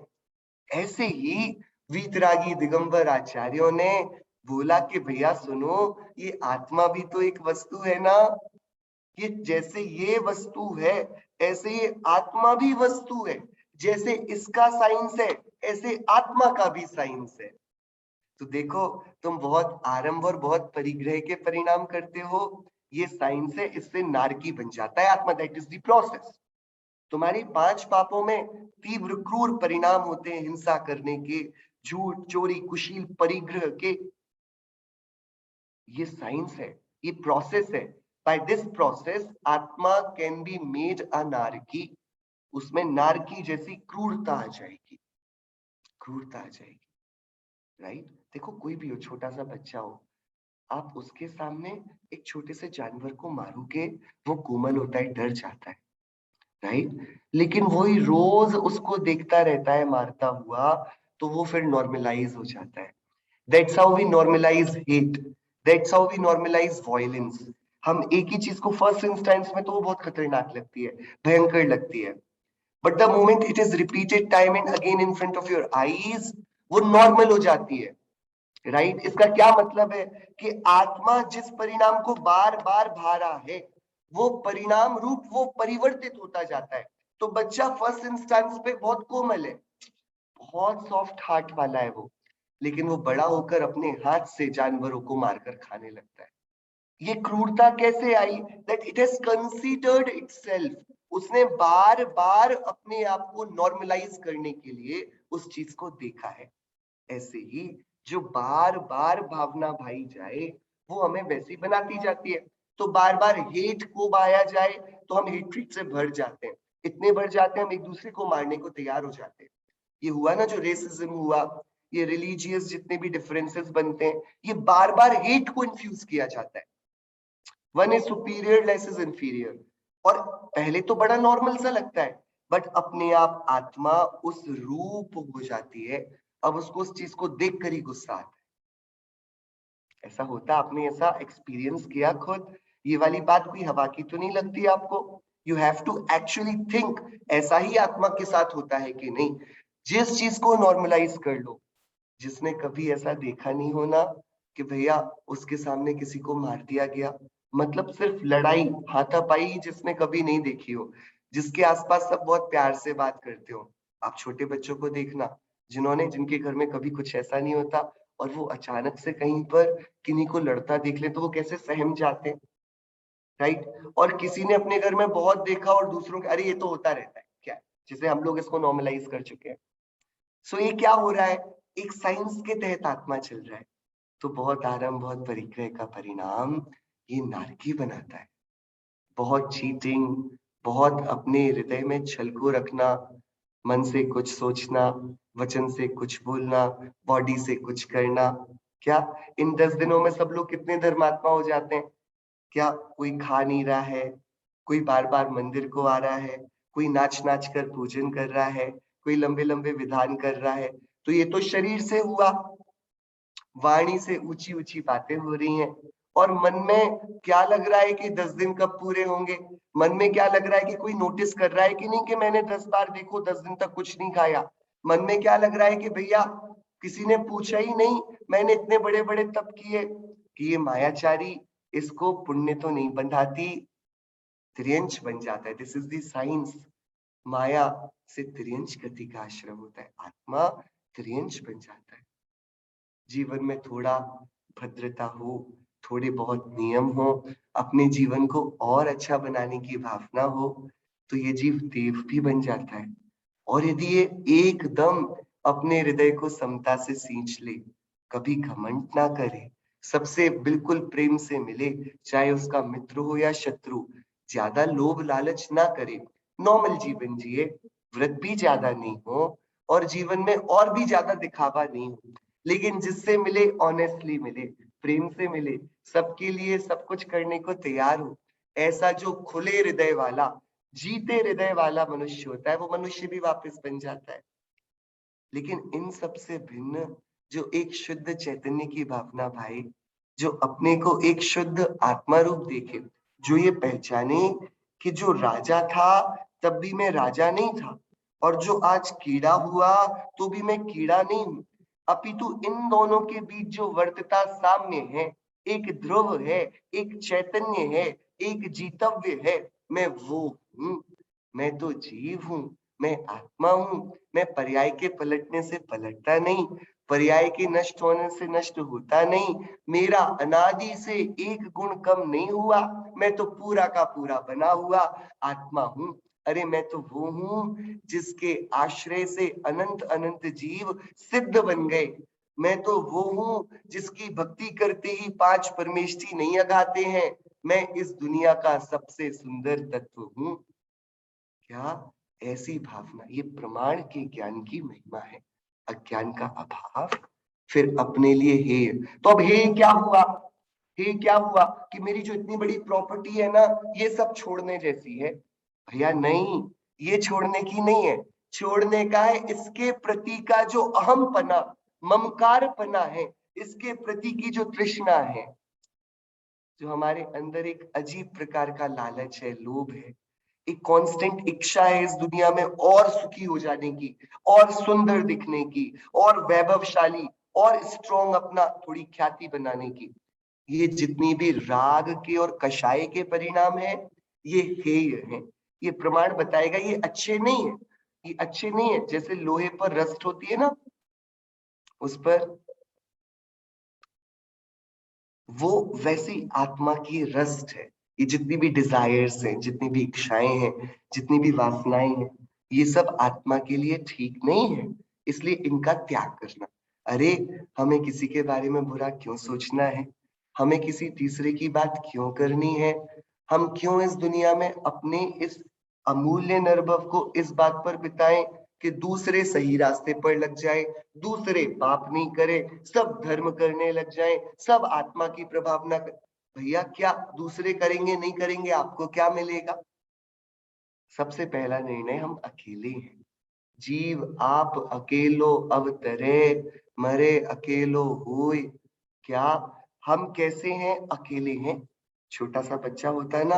ऐसे ही वीतरागी दिगंबर आचार्यों ने बोला कि भैया सुनो, ये आत्मा भी तो एक वस्तु है ना, कि जैसे ये वस्तु है, ऐसे ये आत्मा भी वस्तु है। जैसे इसका साइंस है, ऐसे आत्मा का भी साइंस है। तो देखो, तुम बहुत आरंभ और बहुत परिग्रह के परिणाम करते हो, ये साइंस है, इससे नारकी बन जाता है आत्मा, दैट इज द प्रोसेस। तुम्हारी 5 पापों में तीव्र क्रूर परिणाम होते हैं, हिंसा करने के, झूठ चोरी कुशील परिग्रह के। ये साइंस है, ये प्रोसेस है। बाय दिस प्रोसेस आत्मा कैन बी मेड अ नारकी, उसमें नारकी जैसी क्रूरता आ जाएगी, क्रूरता आ जाएगी, राइट? देखो, कोई भी हो, छोटा सा बच्चा हो, आप उसके सामने एक छोटे से जानवर को मारोगे, वो कोमल होता है, डर जाता है, राइट? लेकिन वही रोज उसको देखता रहता है मारता हुआ, तो वो फिर नॉर्मलाइज हो जाता है। That's how we normalize hate. That's how we normalize violence. हम एक ही चीज को फर्स्ट इंस्टेंस में तो वो बहुत खतरनाक लगती है, भयंकर लगती है, but the moment it is repeated time and again in front of your eyes, वो नॉर्मल हो जाती है। राइट? इसका क्या मतलब है कि आत्मा जिस परिणाम को बार बार भा रहा है, वो परिणाम रूप वो परिवर्तित होता जाता है। तो बच्चा फर्स्ट इंस्टेंस पे बहुत कोमल है, बहुत सॉफ्ट हार्ट वाला है वो, लेकिन वो बड़ा होकर अपने हाथ से जानवरों को मारकर खाने लगता है। ये क्रूरता कैसे आई? That it has considered itself, उसने बार बार अपने आप को नॉर्मलाइज करने के लिए उस चीज को देखा है। ऐसे ही जो बार बार भावना भाई जाए, वो हमें वैसी बनाती जाती है। तो बार बार हेट को बाया जाए तो हम हेट्रिड से भर जाते हैं, इतने भर जाते हैं हम एक दूसरे को मारने को तैयार हो जाते हैं। ये हुआ ना जो रेसिज्म हुआ, ये रिलीजियस जितने भी डिफरेंसेस बनते हैं, ये बार बार हेट को इन्फ्यूज किया जाता है। One is superior, less is inferior. और पहले तो बड़ा नॉर्मल सा लगता है, बट अपने आप आत्मा उस रूप हो जाती है। अब उसको उस चीज को देख कर ही गुस्सा आता है। ऐसा होता, आपने ऐसा एक्सपीरियंस किया खुद? ये वाली बात कोई हवा की तो नहीं लगती आपको? You have to actually think, ऐसा ही आत्मा के साथ होता है कि नहीं? जिस चीज को नॉर्मलाइज कर लो, जिसने कभी ऐसा देखा नहीं होना कि भैया उसके सामने किसी को मार दिया गया, मतलब सिर्फ लड़ाई हाथापाई जिसने कभी नहीं देखी हो, जिसके आसपास सब बहुत प्यार से बात करते हो। आप छोटे बच्चों को देखना, जिनके घर में कभी कुछ ऐसा नहीं होता, और वो अचानक से कहीं पर किन्हीं को लड़ता देख ले तो वो कैसे सहम जाते हैं। राइट? और किसी ने अपने घर में बहुत देखा और दूसरों के, अरे ये तो होता रहता है क्या, जिसे हम लोग इसको नॉर्मलाइज कर चुके हैं। सो ये क्या हो रहा है? एक साइंस के तहत आत्मा चल रहा है। तो बहुत आराम, बहुत परिक्रय का परिणाम ये नारकी बनाता है। बहुत चीटिंग, बहुत अपने हृदय में छल को रखना, मन से कुछ सोचना, वचन से कुछ बोलना, बॉडी से कुछ करना। क्या इन 10 दिनों में सब लोग कितने धर्मात्मा हो जाते हैं? क्या कोई खा नहीं रहा है, कोई बार बार मंदिर को आ रहा है, कोई नाच नाच कर पूजन कर रहा है, कोई लंबे लंबे विधान कर रहा है। तो ये तो शरीर से हुआ, वाणी से ऊंची ऊंची बातें हो रही हैं। और मन में क्या लग रहा है कि 10 दिन कब पूरे होंगे? मन में क्या लग रहा है कि कोई नोटिस कर रहा है कि नहीं कि मैंने 10 बार देखो 10 दिन तक कुछ नहीं खाया? मन में क्या लग रहा है कि भैया किसी ने पूछा ही नहीं, मैंने इतने बड़े बड़े तप किए, कि ये मायाचारी, इसको पुण्य तो नहीं बंधाती, त्रियंच बन जाता है। This is the science. माया से त्रियंच गति का आश्रम होता है, आत्मा त्रियंच बन जाता है। जीवन में थोड़ा भद्रता हो, थोड़े बहुत नियम हो, अपने जीवन को और अच्छा बनाने की भावना हो, तो ये जीव देव भी बन जाता है। और यदि ये एकदम अपने हृदय को समता से सींच ले, कभी घमंड ना करे, सबसे बिल्कुल प्रेम से मिले, चाहे उसका मित्र हो या शत्रु, ज्यादा लोभ लालच ना करे, नॉर्मल जीवन जिए, व्रत भी ज्यादा नहीं हो, और जीवन में और भी ज्यादा दिखावा नहीं हो, लेकिन जिससे मिले ऑनेस्टली मिले, प्रेम से मिले, सबके लिए सब कुछ करने को तैयार हो। ऐसा जो खुले हृदय वाला, जीते हृदय वाला मनुष्य होता है, वो मनुष्य भी वापस बन जाता है। लेकिन इन सब से भिन्न जो एक शुद्ध चैतन्य की भावना भाई, जो अपने को एक शुद्ध आत्मा रूप देखे, जो ये पहचाने कि जो राजा था तब भी मैं राजा नहीं था, और जो आज कीड़ा हुआ तो भी मैं कीड़ा नहीं हूं, अपितु इन दोनों के बीच जो वर्तता साम्य है, एक ध्रुव है, एक चैतन्य है, एक जीतव्य है, मैं वो हूँ। मैं तो जीव हूँ, मैं आत्मा हूँ, मैं पर्याय के पलटने से पलटता नहीं, पर्याय के नष्ट होने से नष्ट होता नहीं, मेरा अनादि से एक गुण कम नहीं हुआ, मैं तो पूरा का पूरा बना हुआ आत्मा हूँ। अरे मैं तो वो हूँ जिसके आश्रय से अनंत अनंत जीव सिद्ध बन गए। मैं तो वो हूँ जिसकी भक्ति करते ही 5 परमेष्ठी नहीं अघाते हैं। मैं इस दुनिया का सबसे सुंदर तत्व हूँ। क्या ऐसी भावना, ये प्रमाण के ज्ञान की महिमा है, अज्ञान का अभाव, फिर अपने लिए हेय। तो अब हेय क्या हुआ? हेय क्या हुआ कि मेरी जो इतनी बड़ी प्रॉपर्टी है ना, ये सब छोड़ने जैसी है। भैया नहीं, ये छोड़ने की नहीं है, छोड़ने का है इसके प्रति का जो अहमपना, ममकारपना है, इसके प्रति की जो तृष्णा है, जो हमारे अंदर एक अजीब प्रकार का लालच है, लोभ है, एक कांस्टेंट इच्छा है इस दुनिया में और सुखी हो जाने की, और सुंदर दिखने की, और वैभवशाली, और स्ट्रॉन्ग अपना थोड़ी ख्याति बनाने की। ये जितनी भी राग के और कषाय के परिणाम है, ये हेय है। ये प्रमाण बताएगा ये अच्छे नहीं है, ये अच्छे नहीं है। जैसे लोहे पर रस्ट होती है ना, उस पर, वो वैसी आत्मा की रस्ट है। ये जितनी भी डिजायर्स हैं, जितनी भी इच्छाएं हैं, जितनी भी वासनाएं हैं, ये सब आत्मा के लिए ठीक नहीं है, इसलिए इनका त्याग करना। अरे, हमें किसी के बारे में बुरा क्यों सोचना है? हमें किसी तीसरे की बात क्यों करनी है? हम क्यों इस दुनिया में अपने इस अमूल्य निर्भव को इस बात पर बिताएं कि दूसरे सही रास्ते पर लग जाए, दूसरे पाप नहीं करे, सब धर्म करने लग जाए, सब आत्मा की प्रभावना कर। भैया, क्या दूसरे करेंगे नहीं करेंगे, आपको क्या मिलेगा? सबसे पहला निर्णय, हम अकेले हैं। जीव आप अकेलो अवतरे, मरे अकेलो होय। क्या हम कैसे हैं? अकेले हैं। छोटा सा बच्चा होता है ना,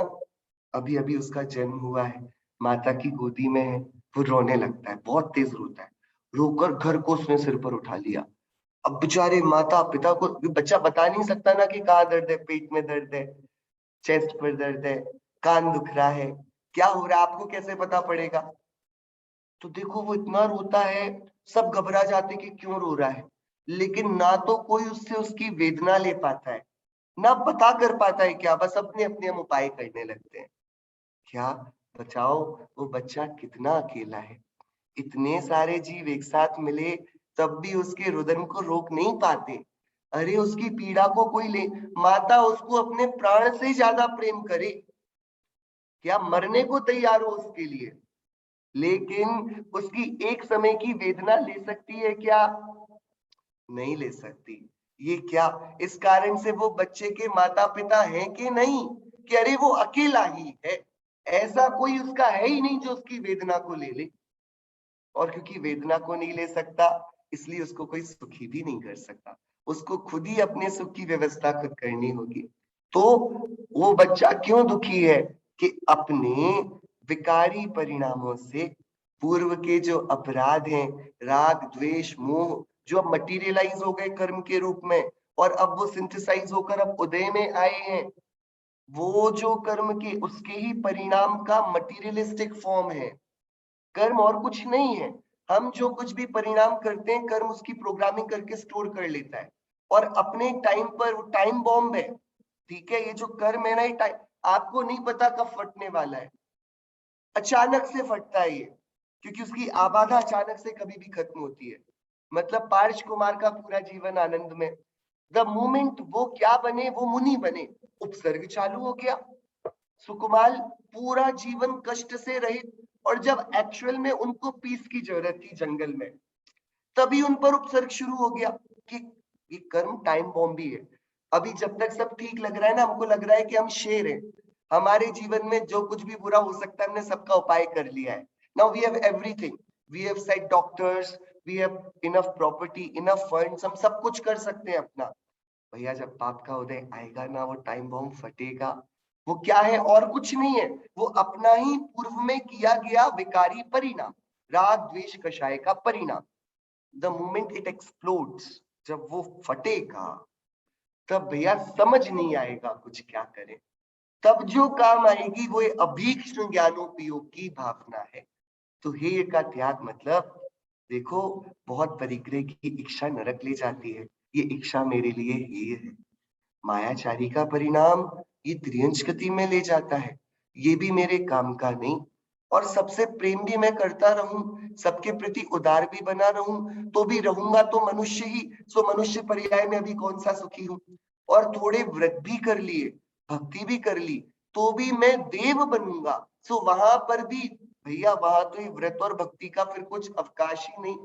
अभी अभी उसका जन्म हुआ है, माता की गोदी में है, वो रोने लगता है, बहुत तेज रोता है, रोकर घर को उसने सिर पर उठा लिया। अब बेचारे माता पिता को, बच्चा बता नहीं सकता ना कि कहाँ दर्द है, पेट में दर्द है, चेस्ट पर दर्द है, कान दुख रहा है, क्या हो रहा है, आपको कैसे पता पड़ेगा? तो देखो वो इतना रोता है, सब घबरा जाते कि क्यों रो रहा है, लेकिन ना तो कोई उससे उसकी वेदना ले पाता है, ना पता कर पाता है क्या, बस अपने अपने हम उपाय करने लगते हैं। क्या, बचाओ, वो बच्चा कितना अकेला है। इतने सारे जीव एक साथ मिले, तब भी उसके रुदन को रोक नहीं पाते। अरे, उसकी पीड़ा को कोई ले, माता उसको अपने प्राण से ज्यादा प्रेम करे, क्या मरने को तैयार हो उसके लिए, लेकिन उसकी एक समय की वेदना ले सकती है क्या? नहीं ले सकती। ये क्या, इस कारण से वो बच्चे के माता पिता हैं कि नहीं, कि अरे वो अकेला ही है, ऐसा कोई उसका है ही नहीं जो उसकी वेदना को ले ले। और क्योंकि वेदना को नहीं ले सकता, इसलिए उसको कोई सुखी भी नहीं कर सकता, उसको खुद ही अपने सुख की व्यवस्था खुद करनी होगी। तो वो बच्चा क्यों दुखी है? कि अपने विकारी परिणामों से, पूर्व के जो अपराध हैं, राग द्वेष मोह, जो अब मटीरियलाइज हो गए कर्म के रूप में, और अब वो सिंथेसाइज होकर अब उदय में आए हैं, वो जो कर्म के उसके ही परिणाम का मटीरियलिस्टिक फॉर्म है। कर्म और कुछ नहीं है। हम जो कुछ भी परिणाम करते हैं, कर्म उसकी प्रोग्रामिंग करके स्टोर कर लेता है, और अपने टाइम पर, वो टाइम बॉम्ब है। ठीक है, ये जो कर्म है ना, ये टाइम, आपको नहीं पता कब फटने वाला है, अचानक से फटता है ये, क्योंकि उसकी आबादा अचानक से कभी भी खत्म होती है। मतलब पार्श कुमार का पूरा जीवन आनंद में, द मोमेंट वो क्या बने, वो मुनि बने, उपसर्ग चालू हो गया। सुकुमार पूरा जीवन कष्ट से रहित, और जब एक्चुअल में उनको पीस की जरूरत थी जंगल में, तभी उन पर उपसर्ग शुरू हो गया। कि ये कर्म टाइम बॉम्ब भी है। अभी जब तक सब ठीक लग रहा है ना, हमको लग रहा है कि हम शेर हैं, हमारे जीवन में जो कुछ भी बुरा हो सकता है हमने सबका उपाय कर लिया है। Now we have everything, we have set doctors, we have enough property, enough funds, हम सब कुछ कर सकते हैं अपना। भैया, जब पाप का उदय आएगा ना, वो टाइम बॉम्ब फटेगा। वो क्या है? और कुछ नहीं है, वो अपना ही पूर्व में किया गया विकारी परिणाम, राग द्वेष कषाय का परिणाम। द मोमेंट इट एक्सप्लोड्स, जब वो फटेगा, तब भैया समझ नहीं आएगा कुछ क्या करें। तब जो काम आएगी वो अभीक्ष्ण ज्ञानोपयोग की भावना है। तो हेय का त्याग मतलब, देखो, बहुत परिग्रह की इच्छा नरक ले जाती है, ये इच्छा मेरे लिए हेय है। मायाचारी का परिणाम ये त्रियंच गति में ले जाता है, ये भी मेरे काम का नहीं। और सबसे प्रेम भी मैं करता रहूं, सबके प्रति उदार भी बना रहूं, तो भी रहूंगा तो मनुष्य ही, सो मनुष्य पर्याय में अभी कौन सा सुखी हूं। और थोड़े व्रत भी कर लिए, भक्ति भी कर ली, तो भी मैं देव बनूंगा। सो वहां पर भी भैया, वहां तो ये व्रत और भक्ति का फिर कुछ अवकाश ही नहीं।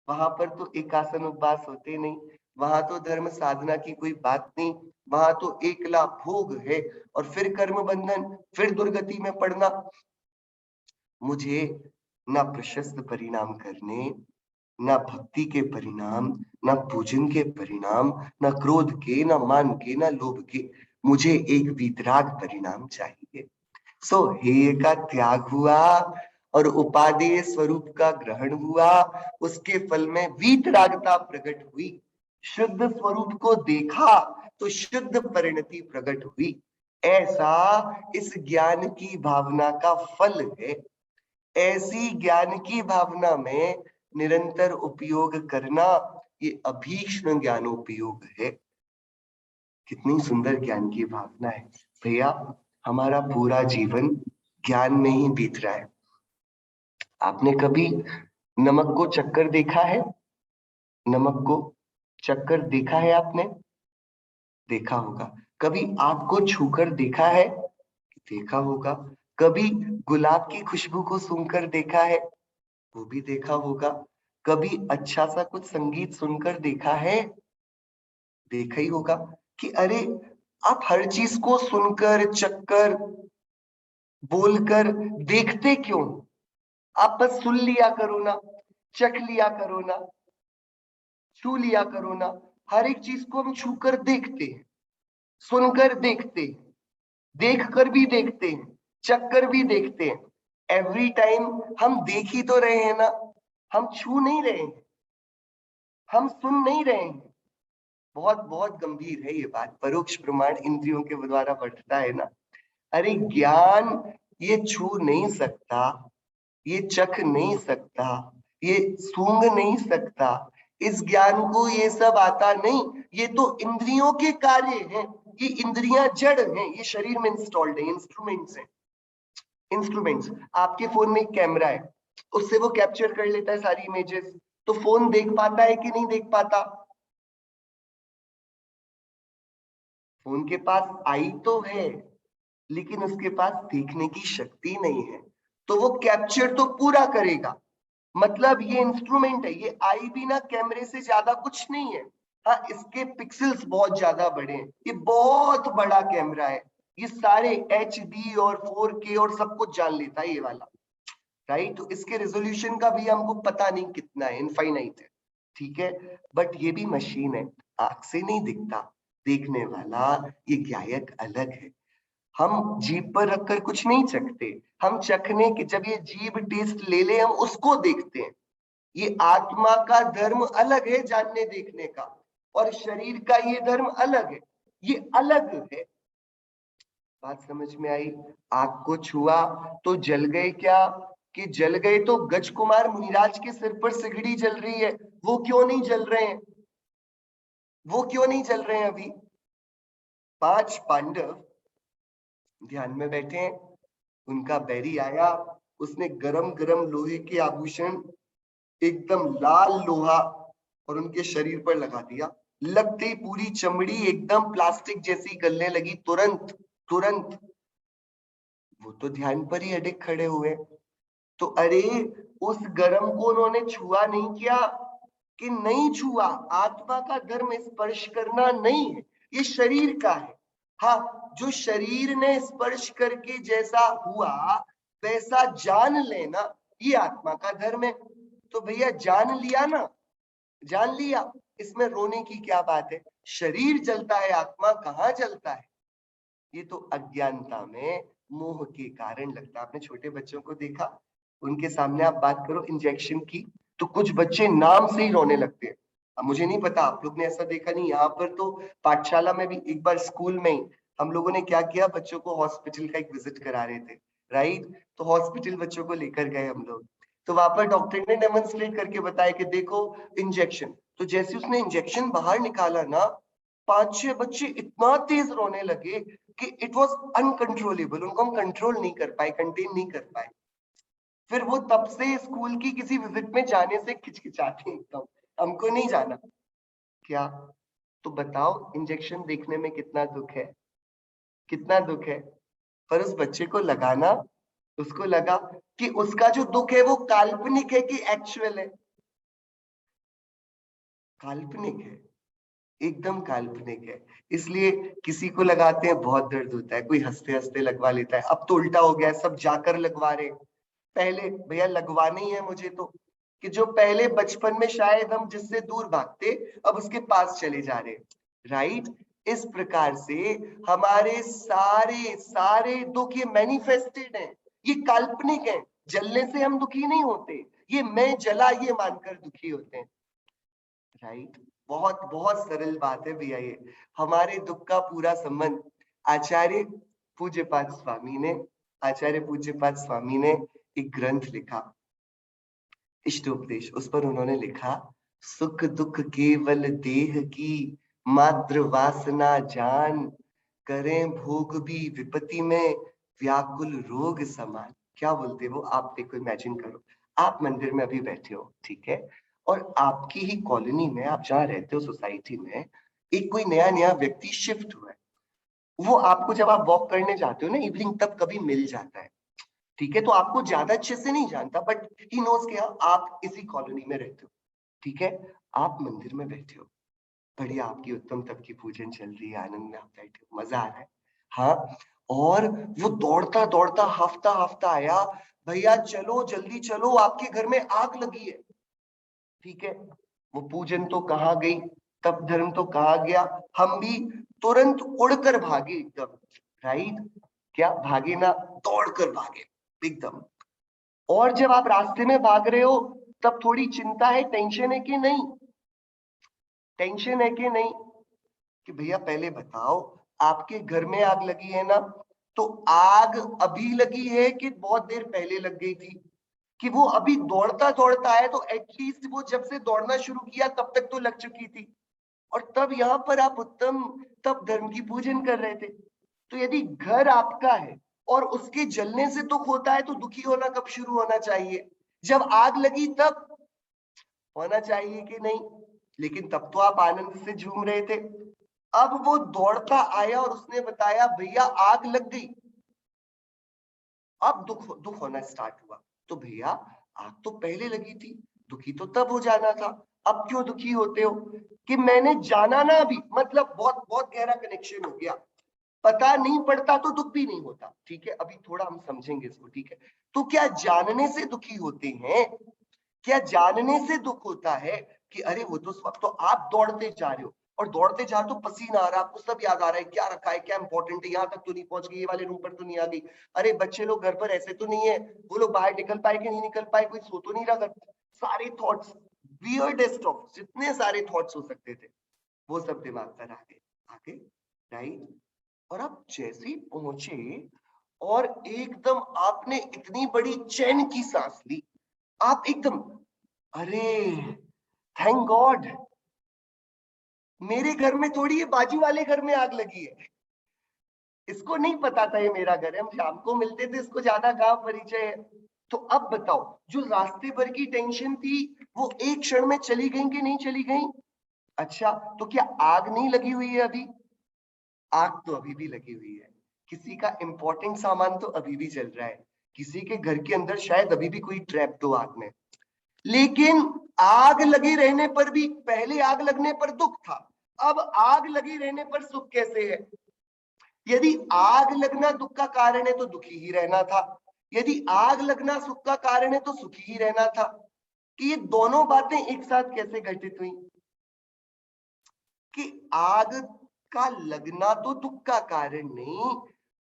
वहां पर तो एकासन उपवास होते नहीं, वहां तो धर्म साधना की कोई बात नहीं, वहां तो एकला भोग है, और फिर कर्म बंधन, फिर दुर्गति में पड़ना। मुझे ना प्रशस्त परिणाम करने, ना भक्ति के परिणाम, ना पूजन के परिणाम, ना क्रोध के, ना मान के, ना लोभ के, मुझे एक वीतराग परिणाम चाहिए। सो हेय का त्याग हुआ और उपादेय स्वरूप का ग्रहण हुआ, उसके फल में वीतरागता प्रकट हुई। शुद्ध स्वरूप को देखा तो शुद्ध परिणति प्रकट हुई। ऐसा इस ज्ञान की भावना का फल है। ऐसी ज्ञान की भावना में निरंतर उपयोग करना, ये अभीक्ष्ण ज्ञानोपयोग है। कितनी सुंदर ज्ञान की भावना है भैया। हमारा पूरा जीवन ज्ञान में ही बीत रहा है। आपने कभी नमक को चक्कर देखा है? नमक को चक्कर देखा है आपने? देखा होगा। कभी आग को छूकर देखा है? देखा होगा। कभी गुलाब की खुशबू को सूंघकर देखा है? वो भी देखा होगा। कभी अच्छा सा कुछ संगीत सुनकर देखा है? देखा ही होगा। कि अरे, आप हर चीज को सुनकर, चखकर, बोलकर देखते क्यों? आप बस सुन लिया करो ना, चख लिया करो ना, छू लिया करो ना। हर एक चीज को हम छू कर देखते हैं, सुनकर देखते हैं, देख कर भी देखते हैं, चख कर भी देखते हैं। एवरी टाइम हम देख ही तो रहे हैं ना, हम छू नहीं रहे हैं, हम सुन नहीं रहे हैं। बहुत बहुत गंभीर है ये बात। परोक्ष प्रमाण इंद्रियों के द्वारा बढ़ता है ना। अरे ज्ञान ये छू नहीं सकता, ये चख नहीं सकता, ये सूंघ नहीं सकता। इस ज्ञान को ये सब आता नहीं। ये तो इंद्रियों के कार्य हैं। ये इंद्रियां जड़ हैं, ये शरीर में इंस्टॉल्ड है, इंस्ट्रूमेंट्स हैं। इंस्ट्रूमेंट्स, आपके फोन में एक कैमरा है, उससे वो कैप्चर कर लेता है सारी इमेजेस। तो फोन देख पाता है कि नहीं देख पाता? फोन के पास आई तो है, लेकिन उसके पास देखने की शक्ति नहीं है। तो वो कैप्चर तो पूरा करेगा। मतलब ये इंस्ट्रूमेंट है, ये आई भी ना कैमरे से ज्यादा कुछ नहीं है। हाँ, इसके पिक्सल्स बहुत ज्यादा बड़े हैं। ये बहुत बड़ा कैमरा है। ये सारे HD और 4K और सब कुछ जान लेता है ये वाला। राइट? तो इसके रेजोल्यूशन का भी हमको पता नहीं कितना है, इनफाइनाइट है। ठीक है। बट ये भी मशीन है, आंख से नहीं दिखता। देखने वाला ये ज्ञायक अलग है। हम जीभ पर रखकर कुछ नहीं चखते। हम चखने के, जब ये जीभ टेस्ट ले ले, हम उसको देखते हैं। ये आत्मा का धर्म अलग है जानने देखने का, और शरीर का ये धर्म अलग है। ये अलग है। बात समझ में आई? आग को छुआ तो जल गए क्या? कि जल गए तो गज कुमार मुनिराज के सिर पर सिगड़ी जल रही है, वो क्यों नहीं जल रहे हैं? वो क्यों नहीं जल रहे हैं अभी? 5 पांडव ध्यान में बैठे हैं, उनका बैरी आया, उसने गरम गरम लोहे के आभूषण, एकदम लाल लोहा, और उनके शरीर पर लगा दिया। लगते ही पूरी चमड़ी एकदम प्लास्टिक जैसी गलने लगी, तुरंत तुरंत। वो तो ध्यान पर ही अडिग खड़े हुए। तो अरे, उस गरम को उन्होंने छुआ नहीं किया कि नहीं छुआ। आत्मा का धर्म स्पर्श करना नहीं है, ये शरीर का है। हाँ, जो शरीर ने स्पर्श करके जैसा हुआ वैसा जान लेना, ये आत्मा का धर्म है। तो भैया जान लिया ना, जान लिया। इसमें रोने की क्या बात है? शरीर जलता है, आत्मा कहाँ जलता है? ये तो अज्ञानता में मोह के कारण लगता है। आपने छोटे बच्चों को देखा, उनके सामने आप बात करो इंजेक्शन की, तो कुछ बच्चे नाम से ही रोने लगते हैं। अब मुझे नहीं पता आप लोग ने ऐसा देखा नहीं। यहाँ पर तो पाठशाला में भी एक बार स्कूल में ही हम लोगों ने क्या किया, बच्चों को हॉस्पिटल का एक विजिट करा रहे थे। राइट? तो हॉस्पिटल बच्चों को लेकर गए हम लोग। तो वहां पर डॉक्टर ने डेमोन्स्ट्रेट करके बताया कि देखो इंजेक्शन। तो जैसे उसने इंजेक्शन बाहर निकाला ना, 5-6 बच्चे इतना तेज रोने लगे कि इट वॉज अनकंट्रोलेबल। उनको हम कंट्रोल नहीं कर पाए, कंटेन नहीं कर पाए। फिर वो तब से स्कूल की किसी विजिट में जाने से खिचखिचाते हैं एकदम, हमको नहीं जाना। क्या? तो बताओ, इंजेक्शन देखने में कितना दुख है, कितना दुख है। पर उस बच्चे को लगाना, उसको लगा कि उसका जो दुख है वो काल्पनिक है कि एक्चुअल है? काल्पनिक है, एकदम काल्पनिक है। इसलिए किसी को लगाते हैं बहुत दर्द होता है, कोई हंसते हंसते लगवा लेता है। अब तो उल्टा हो गया है, सब जाकर लगवा रहे हैं। पहले भैया लगवाना ही है मुझे तो, कि जो पहले बचपन में शायद हम जिससे दूर भागते अब उसके पास चले जा रहे, राइट। इस प्रकार से हमारे सारे सारे दुख ये मैनिफेस्टेड हैं, ये काल्पनिक है। जलने से हम दुखी नहीं होते, ये मैं जला ये मानकर दुखी होते हैं, राइट। बहुत बहुत सरल बात है भैया ये। हमारे दुख का पूरा संबंध आचार्य पूज्यपाद स्वामी ने आचार्य पूज्यपाद स्वामी ने एक ग्रंथ लिखा, इष्टोपदेश। उस पर उन्होंने लिखा, सुख दुख केवल देह की मात्र वासना जान, करें भोग भी विपत्ति में व्याकुल रोग समान। क्या बोलते हो आप? देखो इमेजिन करो, आप मंदिर में अभी बैठे हो, ठीक है, और आपकी ही कॉलोनी में, आप जहाँ रहते हो सोसाइटी में, एक कोई नया नया व्यक्ति शिफ्ट हुआ है। वो आपको जब आप वॉक करने जाते हो ना इवनिंग, तब कभी मिल जाता है, ठीक है। तो आपको ज्यादा अच्छे से नहीं जानता, बट ही नोज के आप इसी कॉलोनी में रहते हो, ठीक है। आप मंदिर में बैठे हो, बढ़िया, आपकी उत्तम तप की पूजन चल रही है, आनंद में आप बैठे हो, मजा आ रहा है, हाँ। और वो दौड़ता दौड़ता हफ्ता हफ्ता आया, भैया चलो जल्दी चलो, आपके घर में आग लगी है, ठीक है। वो पूजन तो कहाँ गई, तप धर्म तो कहाँ गया, हम भी तुरंत उड़कर भागे एकदम, राइट। क्या भागे ना, दौड़कर भागे एकदम। और जब आप रास्ते में भाग रहे हो, तब थोड़ी चिंता है, टेंशन है कि नहीं? टेंशन है कि नहीं? कि भैया पहले बताओ, आपके घर में आग लगी है ना, तो आग अभी लगी है कि बहुत देर पहले लग गई थी? कि वो अभी दौड़ता दौड़ता है, तो एटलीस्ट वो जब से दौड़ना शुरू किया तब तक तो लग चुकी थी, और तब यहाँ पर आप उत्तम तब धर्म की पूजन कर रहे थे। तो यदि घर आपका है और उसके जलने से दुख होता है, तो दुखी होना कब शुरू होना चाहिए? जब आग लगी तब होना चाहिए कि नहीं? लेकिन तब तो आप आनंद से झूम रहे थे। अब वो दौड़ता आया और उसने बताया भैया आग लग गई। अब दुख दुख होना स्टार्ट हुआ। तो भैया आग तो पहले लगी थी, दुखी तो तब हो जाना था, अब क्यों दुखी होते हो? कि मैंने जाना ना अभी, मतलब बहुत बहुत गहरा कनेक्शन हो गया। पता नहीं पड़ता तो दुख भी नहीं होता, ठीक है, अभी थोड़ा हम समझेंगे इसको, ठीक है। तो क्या जानने से दुखी होते हैं? क्या जानने से दुख होता है कि अरे वो तो आप दौड़ते जा रहे हो, और दौड़ते जा रहे हो तो पसीना आ रहा है, आपको सब याद आ रहा है, क्या रखा है, क्या इंपॉर्टेंट है, यहाँ तक तो नहीं पहुंच गई, ये वाले रूम पर तो नहीं आ गई, अरे बच्चे लोग घर पर ऐसे तो नहीं है, वो लोग बाहर निकल पाए कि नहीं निकल पाए, कोई सो तो नहीं रहा घर। सारे थॉट्स, वियर्डेस्ट ऑफ जितने सारे थॉट्स हो सकते थे, वो सब दिमाग पर आ गए, राइट। और आप जैसे ही पहुंचे और एकदम आपने इतनी बड़ी चैन की सांस ली, आप एकदम, अरे थैंक गॉड, मेरे घर में थोड़ी ये बाजू वाले घर में आग लगी है, इसको नहीं पता था ये मेरा घर है, हम शाम को मिलते थे, इसको ज्यादा गांव परिचय है। तो अब बताओ, जो रास्ते भर की टेंशन थी वो एक क्षण में चली गई कि नहीं चली गई? अच्छा, तो क्या आग नहीं लगी हुई है अभी? आग तो अभी भी लगी हुई है। किसी का इंपॉर्टेंट सामान तो अभी भी जल रहा है, किसी के घर के अंदर शायद अभी भी कोई ट्रैप तो आग में। लेकिन आग लगे रहने पर भी, पहले आग लगने पर दुख था, अब आग लगे रहने पर सुख कैसे है? यदि आग लगना दुख का कारण है तो दुखी ही रहना था, यदि आग लगना सुख का कारण है तो सुखी ही रहना था। कि ये दोनों बातें एक साथ कैसे घटित हुई? कि आग का लगना तो दुख का कारण नहीं,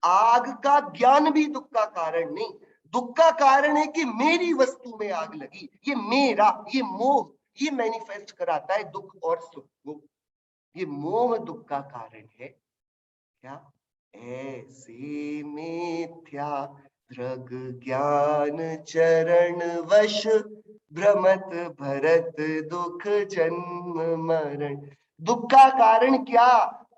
आग का ज्ञान भी दुख का कारण नहीं। दुख का कारण है कि मेरी वस्तु में आग लगी, ये मेरा, ये मोह, ये मैनिफेस्ट कराता है दुख और सुख को। ये मोह दुख का कारण है। क्या? ऐसे मिथ्या दृग ज्ञान चरण वश, भ्रमत भरत दुख जन्म मरण। दुख का कारण क्या?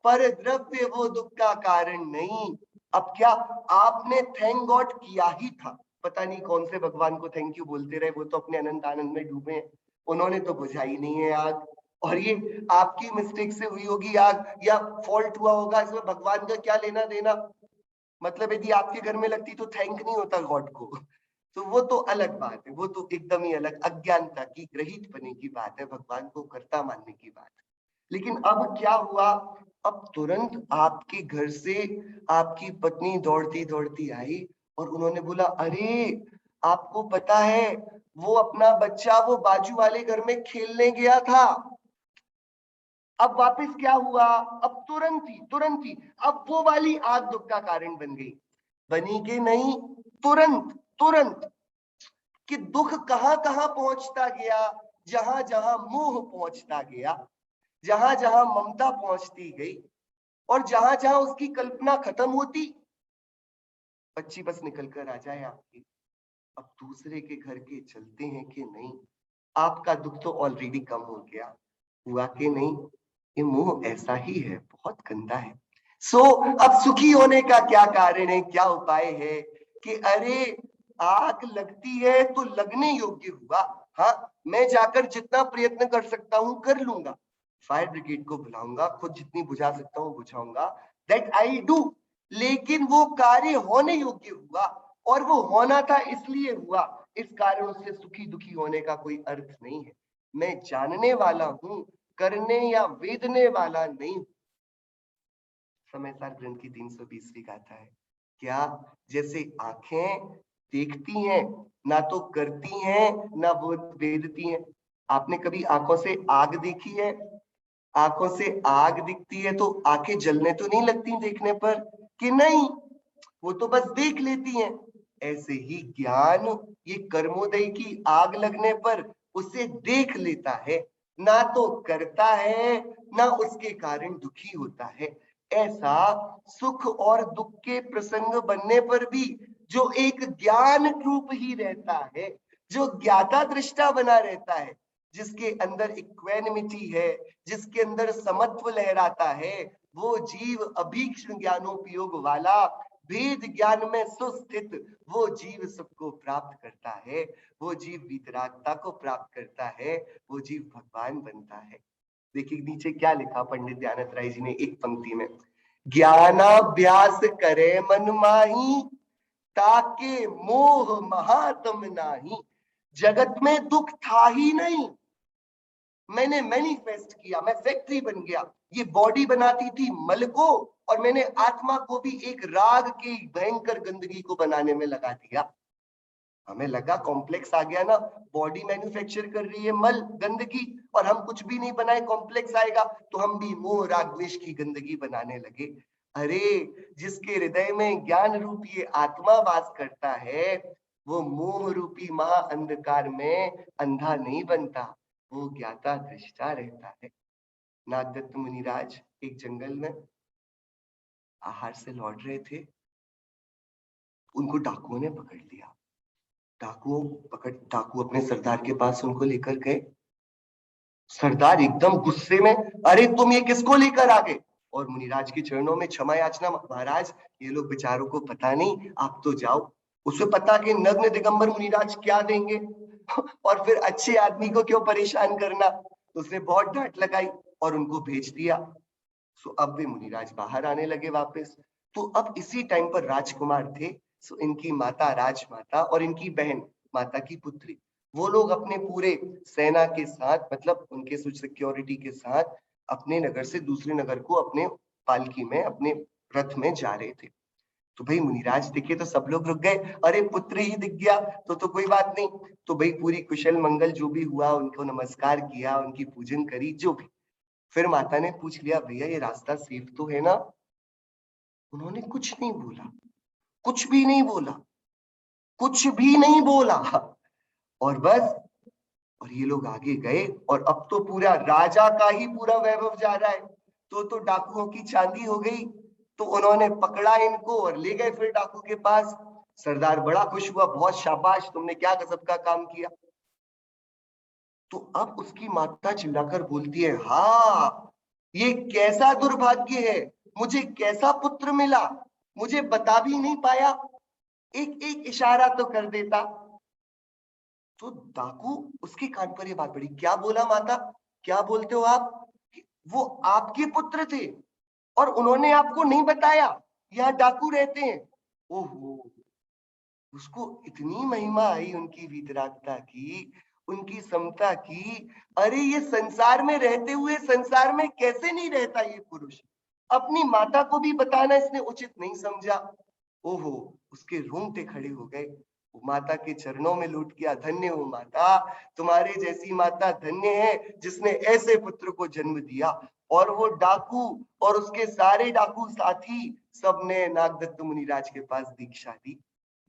पर द्रव्य वो दुख का कारण नहीं। अब क्या, आपने थैंक गॉड किया ही था, पता नहीं कौन से भगवान को थैंक यू बोलते रहे, वो तो अपने अनंत आनंद में डूबे हैं, उन्होंने तो बुझाई नहीं है आग। और ये आपकी मिस्टेक से हुई होगी आग, या फॉल्ट हुआ होगा, इसमें भगवान का क्या लेना देना? मतलब यदि आपके घर में लगती तो थैंक नहीं होता गॉड को। तो वो तो अलग बात है, वो तो एकदम ही अलग अज्ञानता की, ग्रहित बने की बात है, भगवान को कर्ता मानने की बात है। लेकिन अब क्या हुआ? अब तुरंत आपके घर से आपकी पत्नी दौड़ती दौड़ती आई और उन्होंने बोला, अरे आपको पता है वो अपना बच्चा वो बाजू वाले घर में खेलने गया था, अब वापस क्या हुआ, अब तुरंत ही अब वो वाली आग दुख का कारण बन गई, बनी कि नहीं, तुरंत तुरंत, कि दुख कहां कहां पहुंचता गया, जहां जहां मोह पहुंचता गया, जहां जहां ममता पहुंचती गई, और जहां जहां उसकी कल्पना खत्म होती, बच्ची बस निकल कर आ जाए आपकी, अब दूसरे के घर के चलते हैं कि नहीं, आपका दुख तो ऑलरेडी कम हो गया, हुआ कि नहीं, ये मोह ऐसा ही है, बहुत गंदा है। अब सुखी होने का क्या कारण है, क्या उपाय है, कि अरे आग लगती है तो लगने योग्य हुआ, हाँ मैं जाकर जितना प्रयत्न कर सकता हूं कर लूंगा, फायर ब्रिगेड को बुलाऊंगा, खुद जितनी बुझा सकता हूं बुझाऊंगा, दैट आई डू, लेकिन वो कार्य होने योग्य हुआ, और वो होना था इसलिए हुआ, इस कारण उससे सुखी दुखी होने का कोई अर्थ नहीं है। मैं जानने वाला हूं, करने या वेदने वाला नहीं। समय सार ग्रंथ की 320वीं गाथा है, क्या, जैसे आंखें देखती हैं, ना तो करती हैं ना वो वेदती हैं। आपने कभी आंखों से आग देखी है, आंखों से आग दिखती है तो आंखें जलने तो नहीं लगती देखने पर, कि नहीं, वो तो बस देख लेती हैं। ऐसे ही ज्ञान, ये कर्मोदय की आग लगने पर उसे देख लेता है, ना तो करता है ना उसके कारण दुखी होता है। ऐसा सुख और दुख के प्रसंग बनने पर भी जो एक ज्ञान रूप ही रहता है, जो ज्ञाता दृष्टा बना रहता है, जिसके अंदर इक्वेनिमिटी है, जिसके अंदर समत्व लहराता है, वो जीव अभीक्ष्ण ज्ञानोपयोग वाला, भेद ज्ञान में सुस्थित, वो जीव सबको प्राप्त करता है, वो जीव वितरागता को प्राप्त करता है, वो जीव भगवान बनता है। देखिए नीचे क्या लिखा पंडित दयानंद राय जी ने एक पंक्ति में, ज्ञानाभ्यास करे मन माही, ताके मोह महातम नाही। जगत में दुख था ही नहीं, मैंने मैनिफेस्ट किया, मैं फैक्ट्री बन गया, ये बॉडी बनाती थी मल को, और मैंने आत्मा को भी एक राग की भयंकर गंदगी को बनाने में लगा दिया। हमें लगा कॉम्प्लेक्स आ गया ना, बॉडी मैन्युफैक्चर कर रही है मल गंदगी, और हम कुछ भी नहीं बनाए कॉम्प्लेक्स आएगा, तो हम भी मोह राग द्वेष की गंदगी बनाने लगे। अरे जिसके हृदय में ज्ञान रूपी ये आत्मा वास करता है, वो मोह रूपी महा अंधकार में अंधा नहीं बनता, वो ज्ञाता दृष्टा रहता है। नागदत्त मुनिराज एक जंगल में आहार से लौट रहे थे, उनको डाकुओं ने पकड़ लिया। डाकू अपने सरदार के पास उनको लेकर गए। सरदार एकदम गुस्से में, अरे तुम ये किसको लेकर आ गए, और मुनिराज के चरणों में क्षमा याचना, महाराज ये लोग बेचारों को पता नहीं, आप तो जाओ। उसे पता कि नग्न दिगंबर मुनिराज क्या देंगे और फिर अच्छे आदमी को क्यों परेशान करना, तो उसने बहुत डांट लगाई और उनको भेज दिया। सो अब वे मुनिराज बाहर आने लगे वापस। तो अब इसी टाइम पर राजकुमार थे, सो इनकी माता राजमाता और इनकी बहन माता की पुत्री, वो लोग अपने पूरे सेना के साथ, मतलब उनके सिक्योरिटी के साथ, अपने नगर से दूसरे नगर को अपने पालकी में, अपने रथ में जा रहे थे। तो भाई मुनिराज दिखे तो सब लोग रुक गए, अरे पुत्र ही दिख गया तो कोई बात नहीं। तो भाई पूरी कुशल मंगल जो भी हुआ, उनको नमस्कार किया, उनकी पूजन करी, जो भी। फिर माता ने पूछ लिया, भैया ये रास्ता सेफ तो है ना। उन्होंने कुछ नहीं बोला, कुछ भी नहीं बोला, कुछ भी नहीं बोला, और बस, और ये लोग आगे गए, और अब तो पूरा राजा का ही पूरा वैभव जा रहा है, तो डाकुओं की चांदी हो गई। तो उन्होंने पकड़ा इनको और ले गए फिर डाकू के पास। सरदार बड़ा खुश हुआ, बहुत शाबाश, तुमने क्या गजब का काम किया। तो अब उसकी माता चिल्लाकर बोलती है, हाँ ये कैसा दुर्भाग्य है, मुझे कैसा पुत्र मिला, मुझे बता भी नहीं पाया, एक एक इशारा तो कर देता। तो डाकू, उसके कान पर ये बात पड़ी, क्या बोला माता, क्या बोलते हो आप, वो आपके पुत्र थे और उन्होंने आपको नहीं बताया यहाँ डाकू रहते हैं। ओहो, उसको इतनी महिमा आई उनकी वीतरागता की, उनकी समता की, अरे ये संसार में रहते हुए संसार में कैसे नहीं रहता ये पुरुष, अपनी माता को भी बताना इसने उचित नहीं समझा। ओहो, उसके रोंगटे खड़े हो गए। माता के चरणों में लूट किया, धन्य हो माता, तुम्हारे जैसी माता धन्य है जिसने ऐसे पुत्र को जन्म दिया। और वो डाकू और उसके सारे डाकू साथी सबने नागदत्त मुनिराज के पास दीक्षा दी।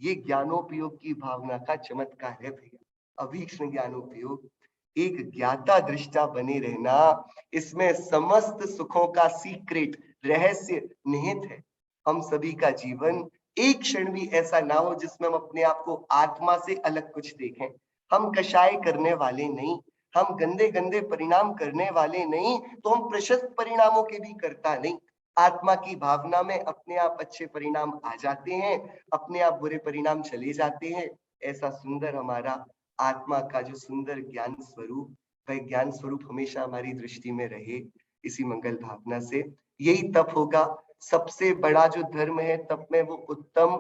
ये ज्ञानोपयोग की भावना का चमत्कार है भैया, अभीक्ष्ण ज्ञानोपयोग। एक ज्ञाता दृष्टा बने रहना, इसमें समस्त सुखों का सीक्रेट, रहस्य निहित है। हम सभी का जीवन एक क्षण भी ऐसा ना हो जिसमें हम अपने आप को आत्मा से अलग कुछ देखें। हम कषाय करने वाले नहीं, हम गंदे गंदे परिणाम करने वाले नहीं, तो हम प्रशस्त परिणामों के भी करता नहीं। आत्मा की भावना में अपने आप अच्छे परिणाम आ जाते हैं, अपने आप बुरे परिणाम चले जाते हैं। ऐसा सुंदर हमारा आत्मा का जो सुंदर ज्ञान स्वरूप, वह ज्ञान स्वरूप हमेशा हमारी दृष्टि में रहे। इसी मंगल भावना से यही तप होगा। सबसे बड़ा जो धर्म है तप में, वो उत्तम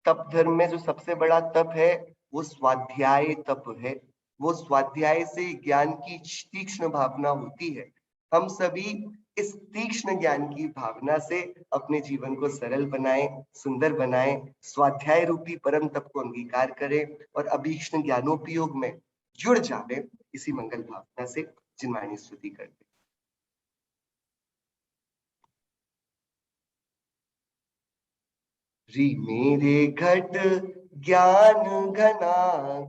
तप धर्म में जो सबसे बड़ा तप है वो स्वाध्याय तप है। वो स्वाध्याय से ज्ञान की तीक्ष्ण भावना होती है। हम सभी इस तीक्ष्ण ज्ञान की भावना से अपने जीवन को सरल बनाएं, सुंदर बनाएं, स्वाध्याय रूपी परम तप को अंगीकार करें और अभीक्ष्ण ज्ञानोपयोग में जुड़ जावे। इसी मंगल भावना से जिनवाणी स्तुति करते। री मेरे घट ज्ञान घना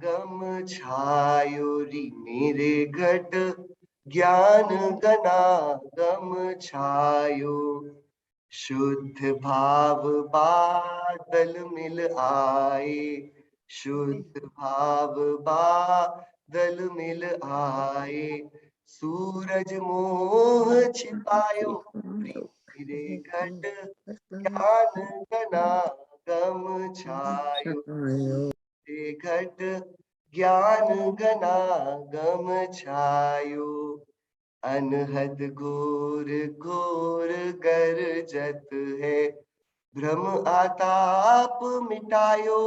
गम छायो, री मेरे घट ज्ञान घना गम छायो, शुद्ध भाव बादल मिल आए, शुद्ध भाव बादल मिल आए, सूरज मोह छिपायो, री मेरे घट ज्ञान घना गम छायो, घट ज्ञान घना गम छायो, अनहद घोर घोर गरजत है, भ्रम आताप मिटायो,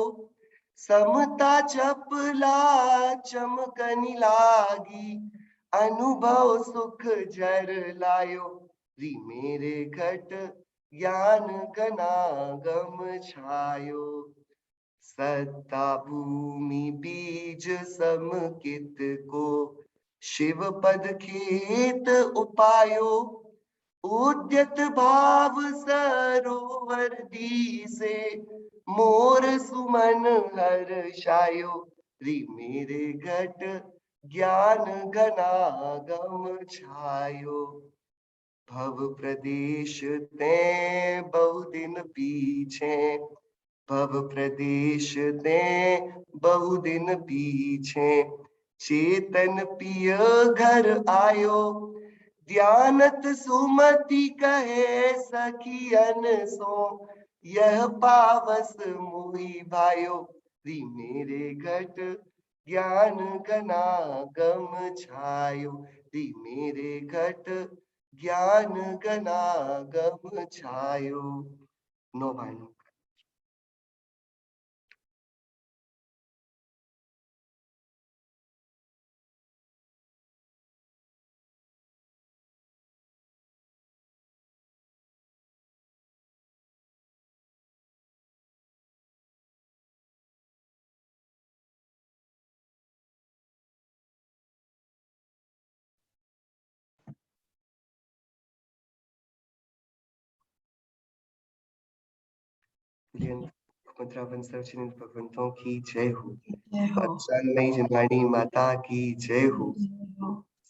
समता चपला चमकनी लागी, अनुभव सुख जर लायो, री मेरे घट ज्ञान घना गम छायो, सत्ता भूमि बीज समकित को, शिव पद खेत उपायो, उद्यत भाव सरोवर दिसे, मोर सुमन हर्षायो, री मेरे घट ज्ञान घना गम छायो, भव प्रदेश ते बहुदिन पीछे, भव प्रदेश ते बहुदिन पीछे, चेतन पिय घर आयो, ध्यानत सुमति कहे सखियन सो, यह पावस मोहि भायो, री मेरे घट ज्ञान घना गम छायो, री मेरे घट ज्ञान घना गम छायो। नो भानु। भगवंतों की जय हो। नई जिनवाणी माता की जय हो।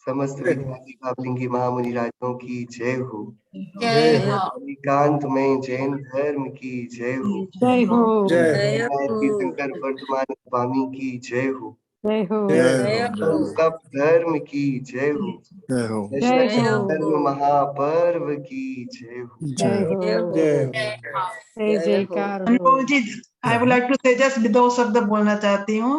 समस्त विद्यार्थी भावलिंगी महामुनि राजों की जय हो। जय हो। कांत में जैन धर्म की जय हो। जय हो। जय हो। तीर्थंकर वर्तमान स्वामी की जय हो। जय हो। जय हो। तप धर्म की जय हो। जय हो। जय हो। धर्म महापर्व की जय हो। जय हो। जय हो। जय जयकार हो। अनुपम जी, I would like to say just दो शब्द बोलना चाहती हूँ।